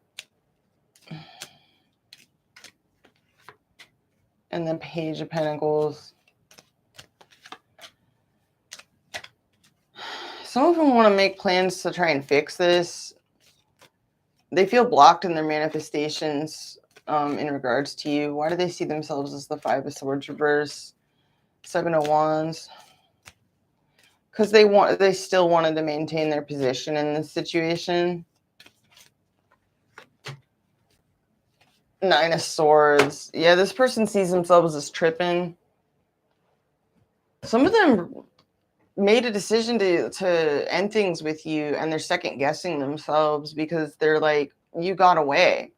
And then Page of Pentacles. Some of them want to make plans to try and fix this. They feel blocked in their manifestations in regards to you. Why do they see themselves as the Five of Swords reverse? Seven of Wands. Because they still wanted to maintain their position in this situation. Nine of Swords. Yeah, this person sees themselves as tripping. Some of them made a decision to end things with you, and they're second guessing themselves because they're like, you got away.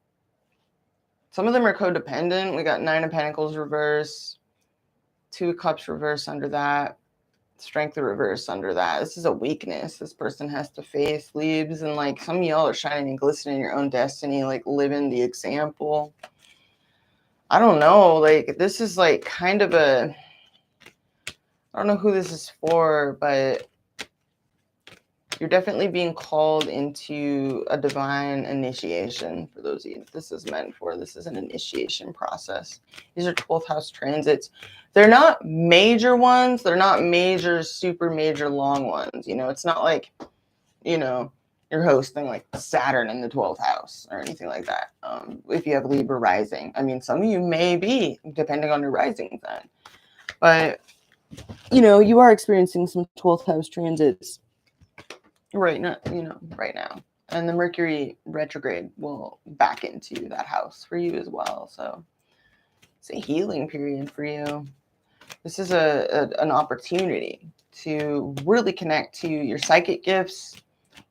Some of them are codependent. We got Nine of Pentacles reverse, Two of Cups reverse under that, Strength of reverse under that. This is a weakness this person has to face, Libs, and like some of y'all are shining and glistening in your own destiny, like living the example. I don't know, like this is like kind of a, I don't know who this is for, but you're definitely being called into a divine initiation for those of you this is meant for. This is an initiation process. These are 12th house transits. They're not major ones. They're not major, super major long ones. It's not like, you're hosting like Saturn in the 12th house or anything like that. If you have Libra rising. I mean, some of you may be, depending on your rising sign. But, you are experiencing some 12th house transits right now, and the Mercury retrograde will back into that house for you as well. So it's a healing period for you. This is an opportunity to really connect to your psychic gifts,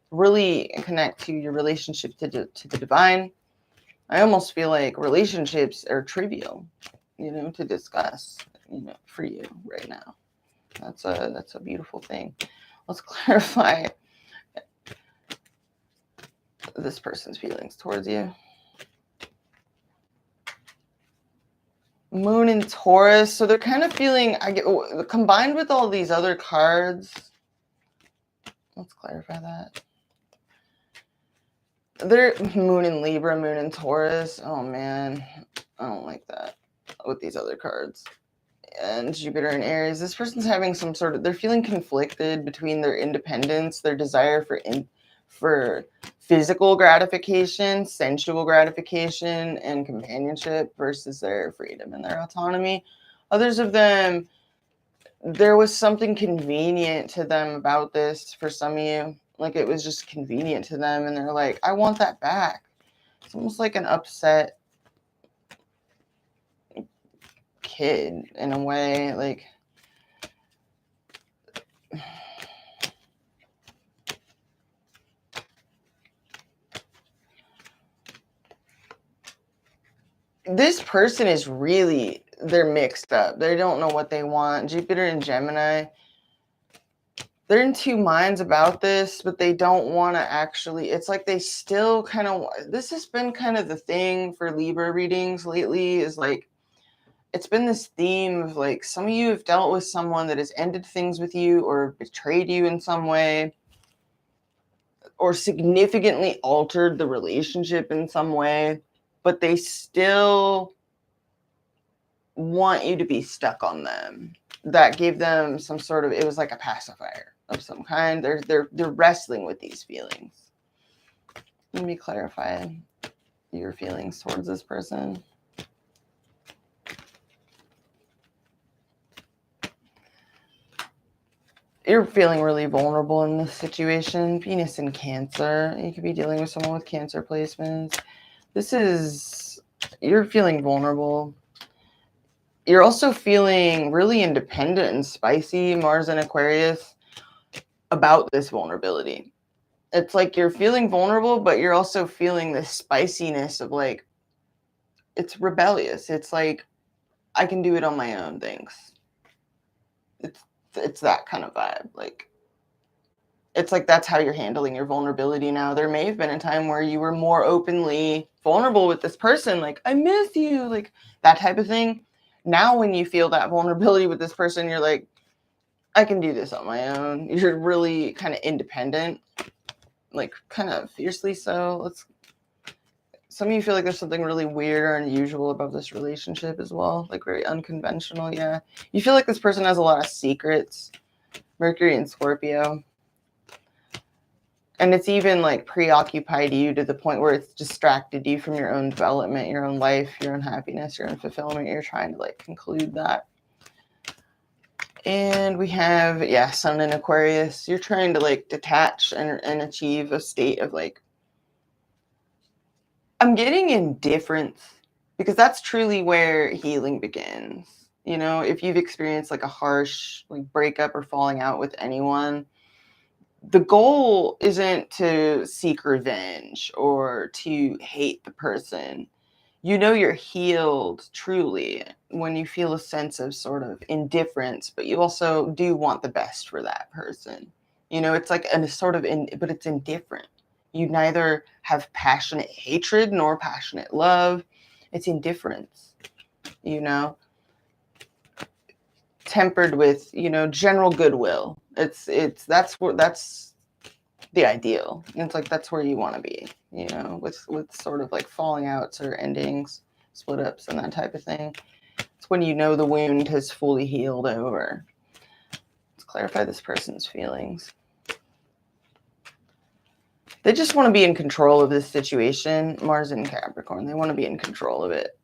really connect to your relationship to the divine. I almost feel like relationships are trivial, to discuss, for you right now. That's a beautiful thing. Let's clarify this person's feelings towards you. Moon in Taurus. So they're kind of feeling, combined with all these other cards. Let's clarify that. They're Moon in Libra, Moon in Taurus. Oh man, I don't like that with these other cards. And Jupiter in Aries. This person's having some sort of, they're feeling conflicted between their independence, their desire for physical gratification, sensual gratification, and companionship versus their freedom and their autonomy. Others of them, there was something convenient to them about this for some of you. Like it was just convenient to them and they're like, I want that back. It's almost like an upset kid in a way. Like, this person is really, they're mixed up. They don't know what they want. Jupiter and Gemini, they're in two minds about this, but they don't want to actually, it's like they still kind of, this has been kind of the thing for Libra readings lately, is like, it's been this theme of like, some of you have dealt with someone that has ended things with you or betrayed you in some way, or significantly altered the relationship in some way, but they still want you to be stuck on them. That gave them some sort of, it was like a pacifier of some kind. They're wrestling with these feelings. Let me clarify your feelings towards this person. You're feeling really vulnerable in this situation. Venus in Cancer. You could be dealing with someone with Cancer placements. You're feeling vulnerable. You're also feeling really independent and spicy, Mars and Aquarius, about this vulnerability. It's like you're feeling vulnerable, but you're also feeling this spiciness of like, it's rebellious. It's like, I can do it on my own, thanks. It's that kind of vibe. Like, it's like that's how you're handling your vulnerability now. There may have been a time where you were more openly vulnerable with this person, like, I miss you, like that type of thing. Now, when you feel that vulnerability with this person, you're like, I can do this on my own. You're really kind of independent, like kind of fiercely so. Some of you feel like there's something really weird or unusual about this relationship as well, like very unconventional. Yeah. You feel like this person has a lot of secrets. Mercury and Scorpio. And it's even like preoccupied you to the point where it's distracted you from your own development, your own life, your own happiness, your own fulfillment. You're trying to like conclude that. And we have, yeah, Sun in Aquarius. You're trying to like detach and achieve a state of like, I'm getting indifference, because that's truly where healing begins. You know, if you've experienced like a harsh like breakup or falling out with anyone, the goal isn't to seek revenge or to hate the person. You know, you're healed truly when you feel a sense of sort of indifference, but you also do want the best for that person. You know, it's like a sort of but it's indifferent. You neither have passionate hatred nor passionate love. It's indifference, you know, tempered with, you know, general goodwill. That's the ideal. It's like that's where you want to be, you know, with sort of like falling outs or endings, split ups and that type of thing. It's when you know the wound has fully healed over. Let's clarify this person's feelings. They just want to be in control of this situation. Mars in Capricorn. They want to be in control of it.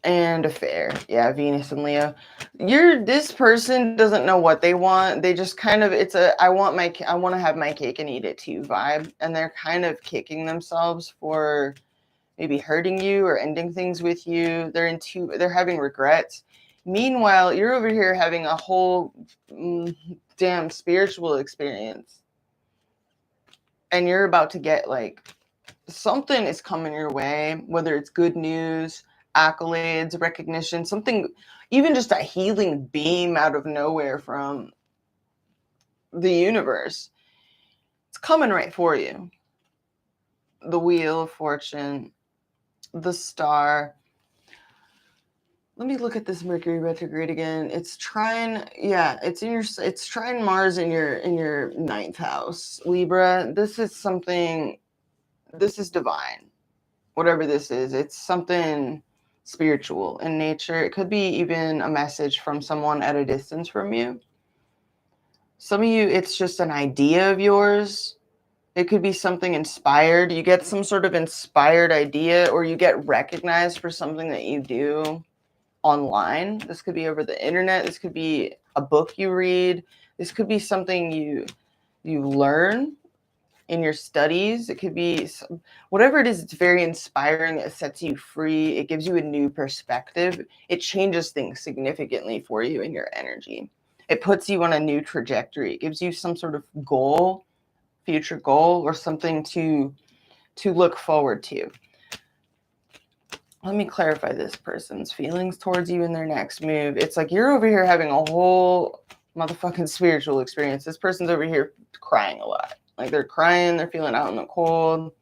And affair. Yeah, Venus and Leo. This person doesn't know what they want. They just kind of, it's a I want to have my cake and eat it too vibe. And they're kind of kicking themselves for maybe hurting you or ending things with you. They're having regrets. Meanwhile, you're over here having a whole damn spiritual experience. And you're about to get like, something is coming your way, whether it's good news, accolades, recognition, something, even just a healing beam out of nowhere from the universe. It's coming right for you. The Wheel of Fortune, the Star. Let me look at this Mercury retrograde again. It's trying Mars in your ninth house, Libra. This is divine. Whatever this is, it's something spiritual in nature. It could be even a message from someone at a distance from you. Some of you, it's just an idea of yours. It could be something inspired. You get some sort of inspired idea, or you get recognized for something that you do online. This could be over the internet. This could be a book you read. This could be something you learn in your studies. It could be whatever it is. It's very inspiring. It sets you free. It gives you a new perspective. It changes things significantly for you in your energy. It puts you on a new trajectory. It gives you some sort of goal, future goal, or something to look forward to. Let me clarify this person's feelings towards you in their next move. It's like you're over here having a whole motherfucking spiritual experience. This person's over here crying a lot. Like they're crying, they're feeling out in the cold.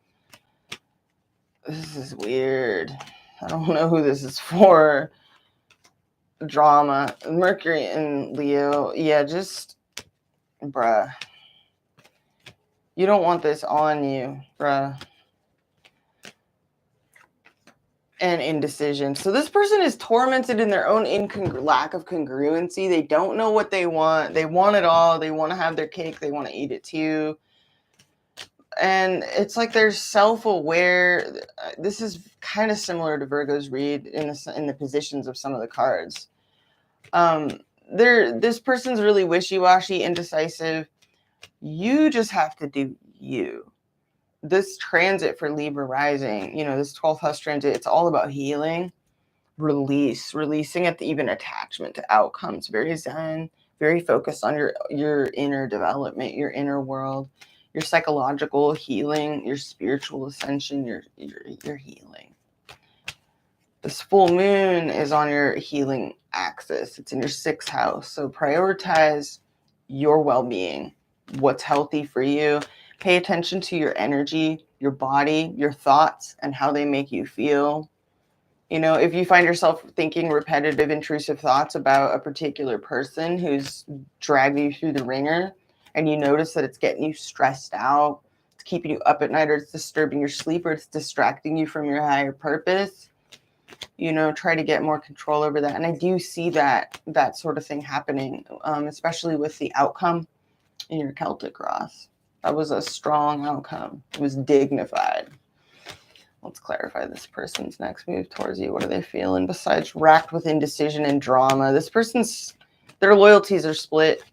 This is weird. I don't know who this is for. Drama. Mercury and Leo. Yeah, just, bruh. You don't want this on you, bruh. And indecision. So this person is tormented in their own lack of congruency. They don't know what they want. They want it all. They want to have their cake. They want to eat it too. And it's like they're self-aware. This is kind of similar to Virgo's read in the positions of some of the cards. This person's really wishy-washy, indecisive. You just have to do you. this transit for Libra rising, you know, this 12th house transit, it's all about healing, releasing at even attachment to outcomes, very zen, very focused on your inner development, your inner world, your psychological healing, your spiritual ascension, your healing. This full moon is on your healing axis. It's in your 6th house. So prioritize your well-being, what's healthy for you. Pay attention to your energy, your body, your thoughts, and how they make you feel. You know, if you find yourself thinking repetitive, intrusive thoughts about a particular person who's dragging you through the ringer, and you notice that it's getting you stressed out, it's keeping you up at night, or it's disturbing your sleep, or it's distracting you from your higher purpose, you know, try to get more control over that. And I do see that sort of thing happening, especially with the outcome in your Celtic cross. That was a strong outcome. It was dignified. Let's clarify this person's next move towards you. What are they feeling besides racked with indecision and drama? This person's, their loyalties are split.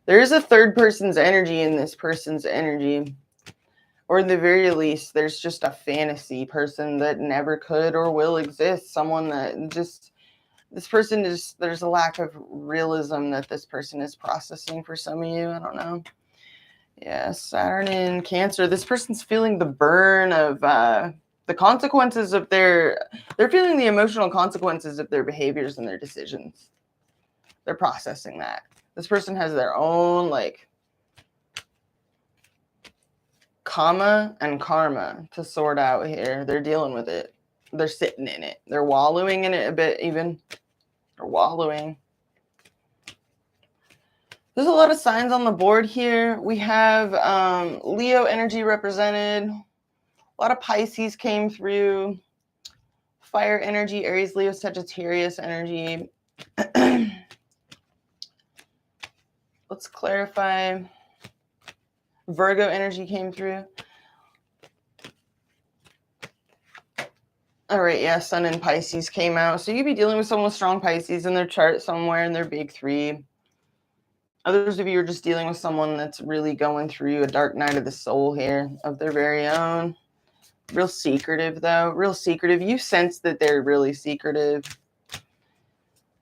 There is a third person's energy in this person's energy. Or in the very least, there's just a fantasy person that never could or will exist. Someone that just, this person is, there's a lack of realism that this person is processing for some of you. I don't know. Yeah, Saturn in Cancer. This person's feeling the burn of the consequences of they're feeling the emotional consequences of their behaviors and their decisions. They're processing that. This person has their own like comma and karma to sort out here. They're dealing with it. They're sitting in it. They're wallowing in it a bit even. They're wallowing. There's a lot of signs on the board here. We have Leo energy represented. A lot of Pisces came through. Fire energy, Aries, Leo, Sagittarius energy. Let's clarify. Virgo energy came through. All right, yeah, Sun and Pisces came out. So you'd be dealing with someone with strong Pisces in their chart somewhere in their big 3. Others of you are just dealing with someone that's really going through a dark night of the soul here of their very own. Real secretive, though. Real secretive. You sense that they're really secretive.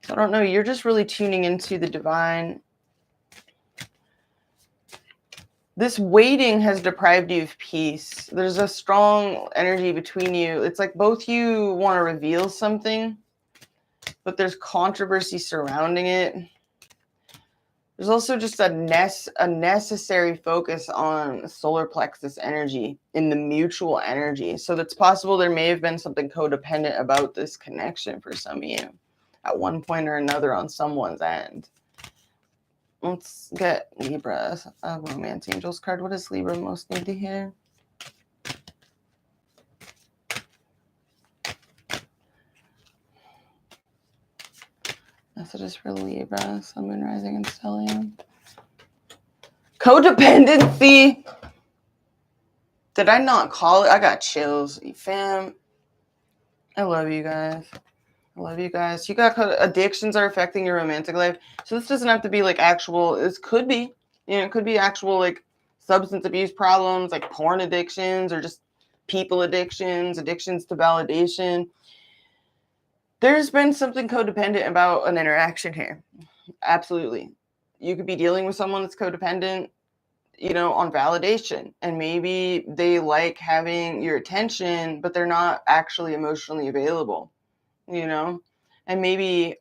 So I don't know. You're just really tuning into the divine. This waiting has deprived you of peace. There's a strong energy between you. It's like both you want to reveal something, but there's controversy surrounding it. There's also just a necessary focus on solar plexus energy in the mutual energy. So that's possible there may have been something codependent about this connection for some of you at one point or another on someone's end. Let's get Libra, a Romance Angels card. What does Libra most need to hear? Messages for Libra, Sun, Moon, Rising, and Stellium. Codependency. Did I not call it? I got chills. Fam, I love you guys. I love you guys. You got addictions are affecting your romantic life. So this doesn't have to be like actual, this could be, you know, it could be actual like substance abuse problems, like porn addictions or just people addictions to validation. There's been something codependent about an interaction here. Absolutely. You could be dealing with someone that's codependent, you know, on validation, and maybe they like having your attention, but they're not actually emotionally available, you know, and maybe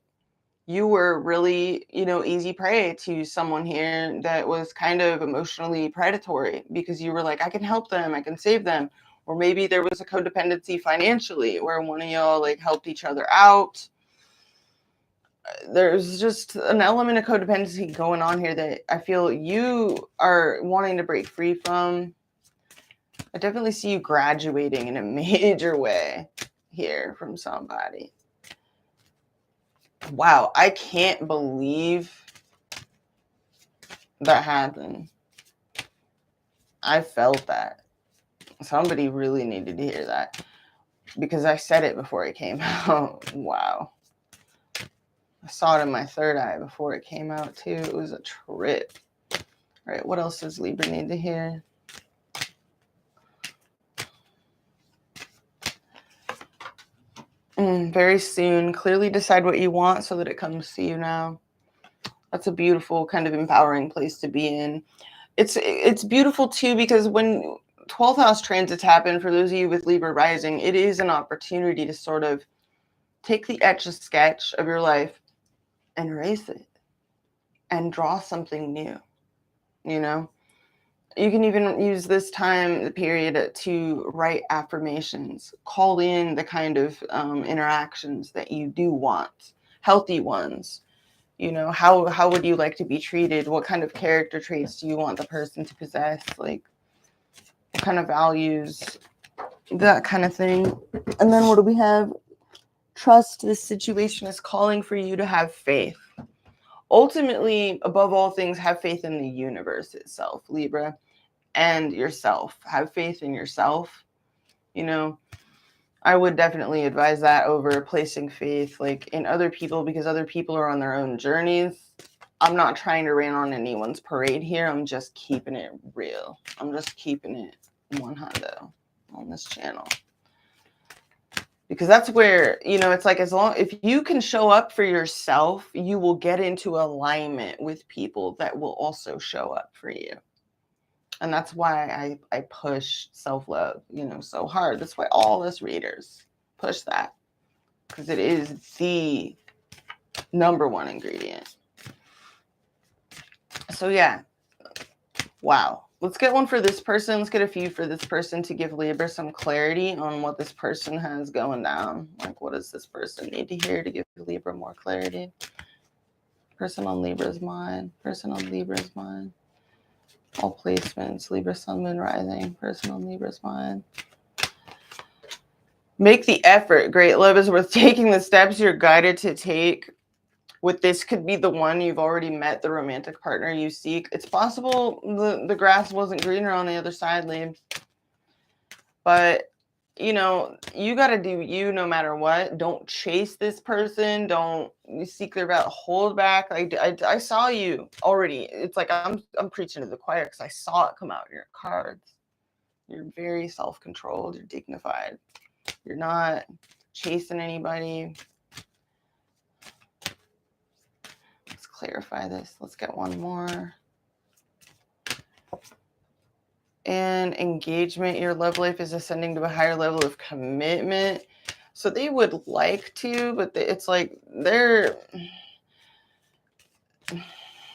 you were really, you know, easy prey to someone here that was kind of emotionally predatory because you were like, I can help them, I can save them. Or maybe there was a codependency financially where one of y'all like helped each other out. There's just an element of codependency going on here that I feel you are wanting to break free from. I definitely see you graduating in a major way here from somebody. Wow, I can't believe that happened. I felt that. Somebody really needed to hear that because I said it before it came out. Wow. I saw it in my third eye before it came out too. It was a trip. All right, what else does Libra need to hear? Very soon. Clearly decide what you want so that it comes to you now. That's a beautiful kind of empowering place to be in. It's beautiful too because when 12th house transits happen, for those of you with Libra rising, it is an opportunity to sort of take the etch a sketch of your life and erase it and draw something new. You know, you can even use this time, the period, to write affirmations, call in the kind of interactions that you do want, healthy ones. You know, how would you like to be treated? What kind of character traits do you want the person to possess? Like, what kind of values? That kind of thing. And then what do we have? Trust this situation is calling for you to have faith. Ultimately, above all things, have faith in the universe itself, Libra, and yourself. Have faith in yourself. You know, I would definitely advise that over placing faith like in other people, because other people are on their own journeys. I'm not trying to rain on anyone's parade here. I'm just keeping it real. I'm just keeping it 100 on this channel. Because that's where, you know, it's like, as long, if you can show up for yourself, you will get into alignment with people that will also show up for you. And that's why I push self-love, you know, so hard. That's why all us readers push that, because it is the #1 ingredient. So yeah, wow. Let's get one for this person. Let's get a few for this person to give Libra some clarity on what this person has going down. Like, what does this person need to hear to give Libra more clarity? Person on Libra's mind. Person on Libra's mind. All placements. Libra, Sun, Moon, Rising. Person on Libra's mind. Make the effort. Great love is worth taking. The steps you're guided to take. With this could be the one you've already met, the romantic partner you seek. It's possible the grass wasn't greener on the other side, Liam. But, you know, you got to do you no matter what. Don't chase this person. Don't seek their value. Hold back. I saw you already. It's like I'm preaching to the choir because I saw it come out in your cards. You're very self-controlled. You're dignified. You're not chasing anybody. Let's clarify this. Let's get one more. And engagement. Your love life is ascending to a higher level of commitment. So they would like to, but it's like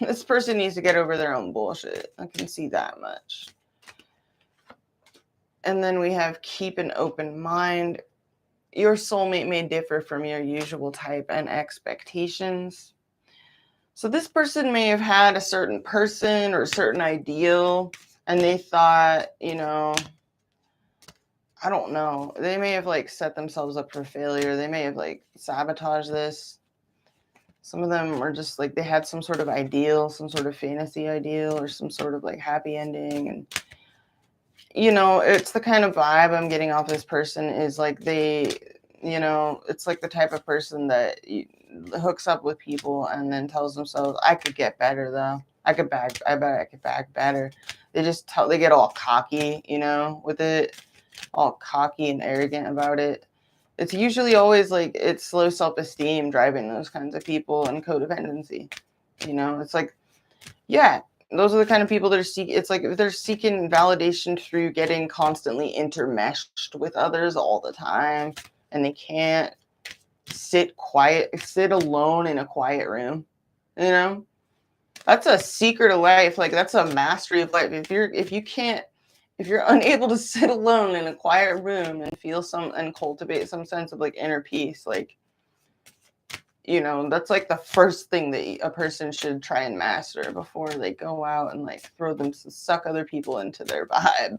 this person needs to get over their own bullshit. I can see that much. And then we have keep an open mind. Your soulmate may differ from your usual type and expectations. So this person may have had a certain person or a certain ideal, and they thought, you know, I don't know. They may have like set themselves up for failure. They may have like sabotaged this. Some of them are just like, they had some sort of ideal, some sort of fantasy ideal, or some sort of like happy ending. And, you know, it's the kind of vibe I'm getting off this person is like they, you know, it's like the type of person that hooks up with people and then tells themselves, I could get better though. I bet I could bag better. They get all cocky, you know, with it, all cocky and arrogant about it. It's usually always like it's low self-esteem driving those kinds of people, and codependency. You know, it's like, yeah, those are the kind of people that are it's like they're seeking validation through getting constantly intermeshed with others all the time, and they can't sit alone in a quiet room. You know, that's a secret of life. Like, that's a mastery of life. If you're unable to sit alone in a quiet room and and cultivate some sense of like inner peace, like, you know, that's like the first thing that a person should try and master before they go out and like suck other people into their vibe.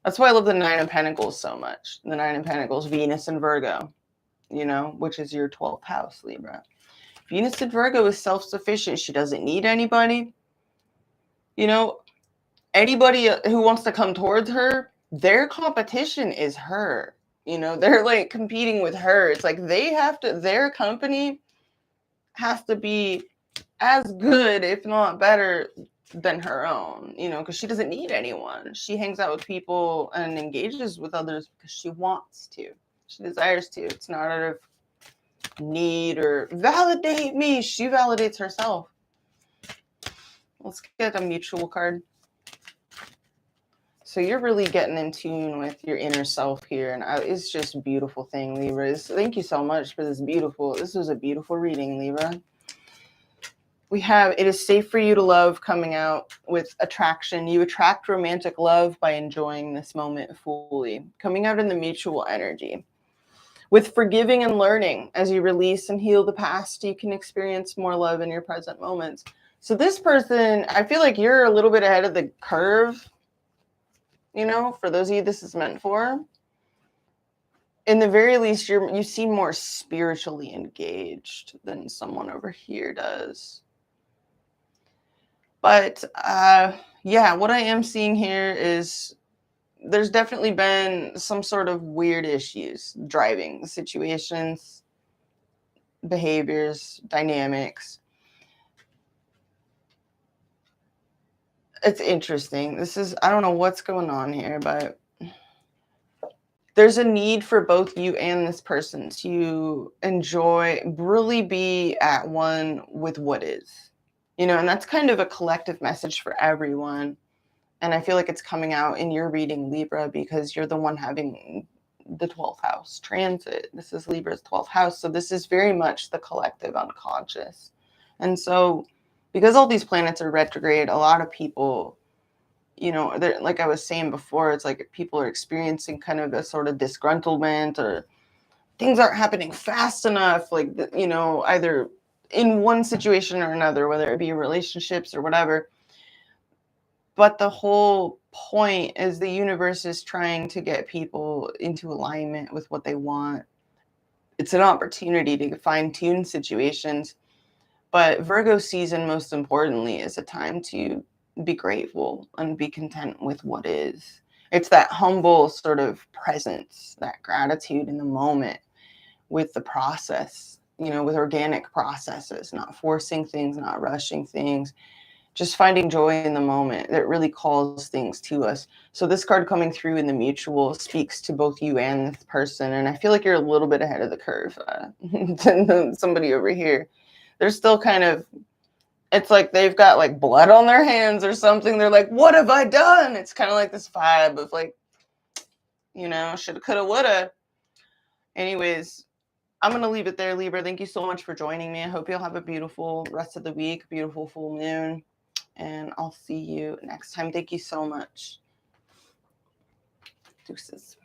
That's why I love the 9 of Pentacles so much. The 9 of Pentacles, Venus and Virgo, you know, which is your 12th house, Libra. Venus in Virgo is self-sufficient. She doesn't need anybody. You know, anybody who wants to come towards her, their competition is her. You know, they're like competing with her. It's like their company has to be as good, if not better, than her own, you know, because she doesn't need anyone. She hangs out with people and engages with others because she wants to. She desires to. It's not out of need or validate me. She validates herself. Let's get a mutual card. So you're really getting in tune with your inner self here, and it's just a beautiful thing, Libra. Thank you so much for this was a beautiful reading, Libra. We have, it is safe for you to love coming out with attraction. You attract romantic love by enjoying this moment fully. Coming out in the mutual energy. With forgiving and learning, as you release and heal the past, you can experience more love in your present moments. So this person, I feel like you're a little bit ahead of the curve, you know, for those of you this is meant for. In the very least, you seem more spiritually engaged than someone over here does. But yeah, what I am seeing here is there's definitely been some sort of weird issues, driving situations, behaviors, dynamics. It's interesting. I don't know what's going on here, but there's a need for both you and this person to really be at one with what is. You know, and that's kind of a collective message for everyone. And I feel like it's coming out in your reading, Libra, because you're the one having the 12th house transit. This is Libra's 12th house. So this is very much the collective unconscious. And so because all these planets are retrograde, a lot of people, you know, like I was saying before, it's like people are experiencing kind of a sort of disgruntlement, or things aren't happening fast enough, like, you know, either in one situation or another, whether it be relationships or whatever. But the whole point is the universe is trying to get people into alignment with what they want. It's an opportunity to fine-tune situations. But Virgo season, most importantly, is a time to be grateful and be content with what is. It's that humble sort of presence, that gratitude in the moment with the process, you know, with organic processes, not forcing things, not rushing things, just finding joy in the moment that really calls things to us. So this card coming through in the mutual speaks to both you and this person. And I feel like you're a little bit ahead of the curve than somebody over here. They're still kind of, it's like they've got like blood on their hands or something. They're like, what have I done? It's kind of like this vibe of like, you know, shoulda, coulda, woulda. Anyways, I'm going to leave it there, Libra. Thank you so much for joining me. I hope you'll have a beautiful rest of the week, beautiful full moon, and I'll see you next time. Thank you so much. Deuces.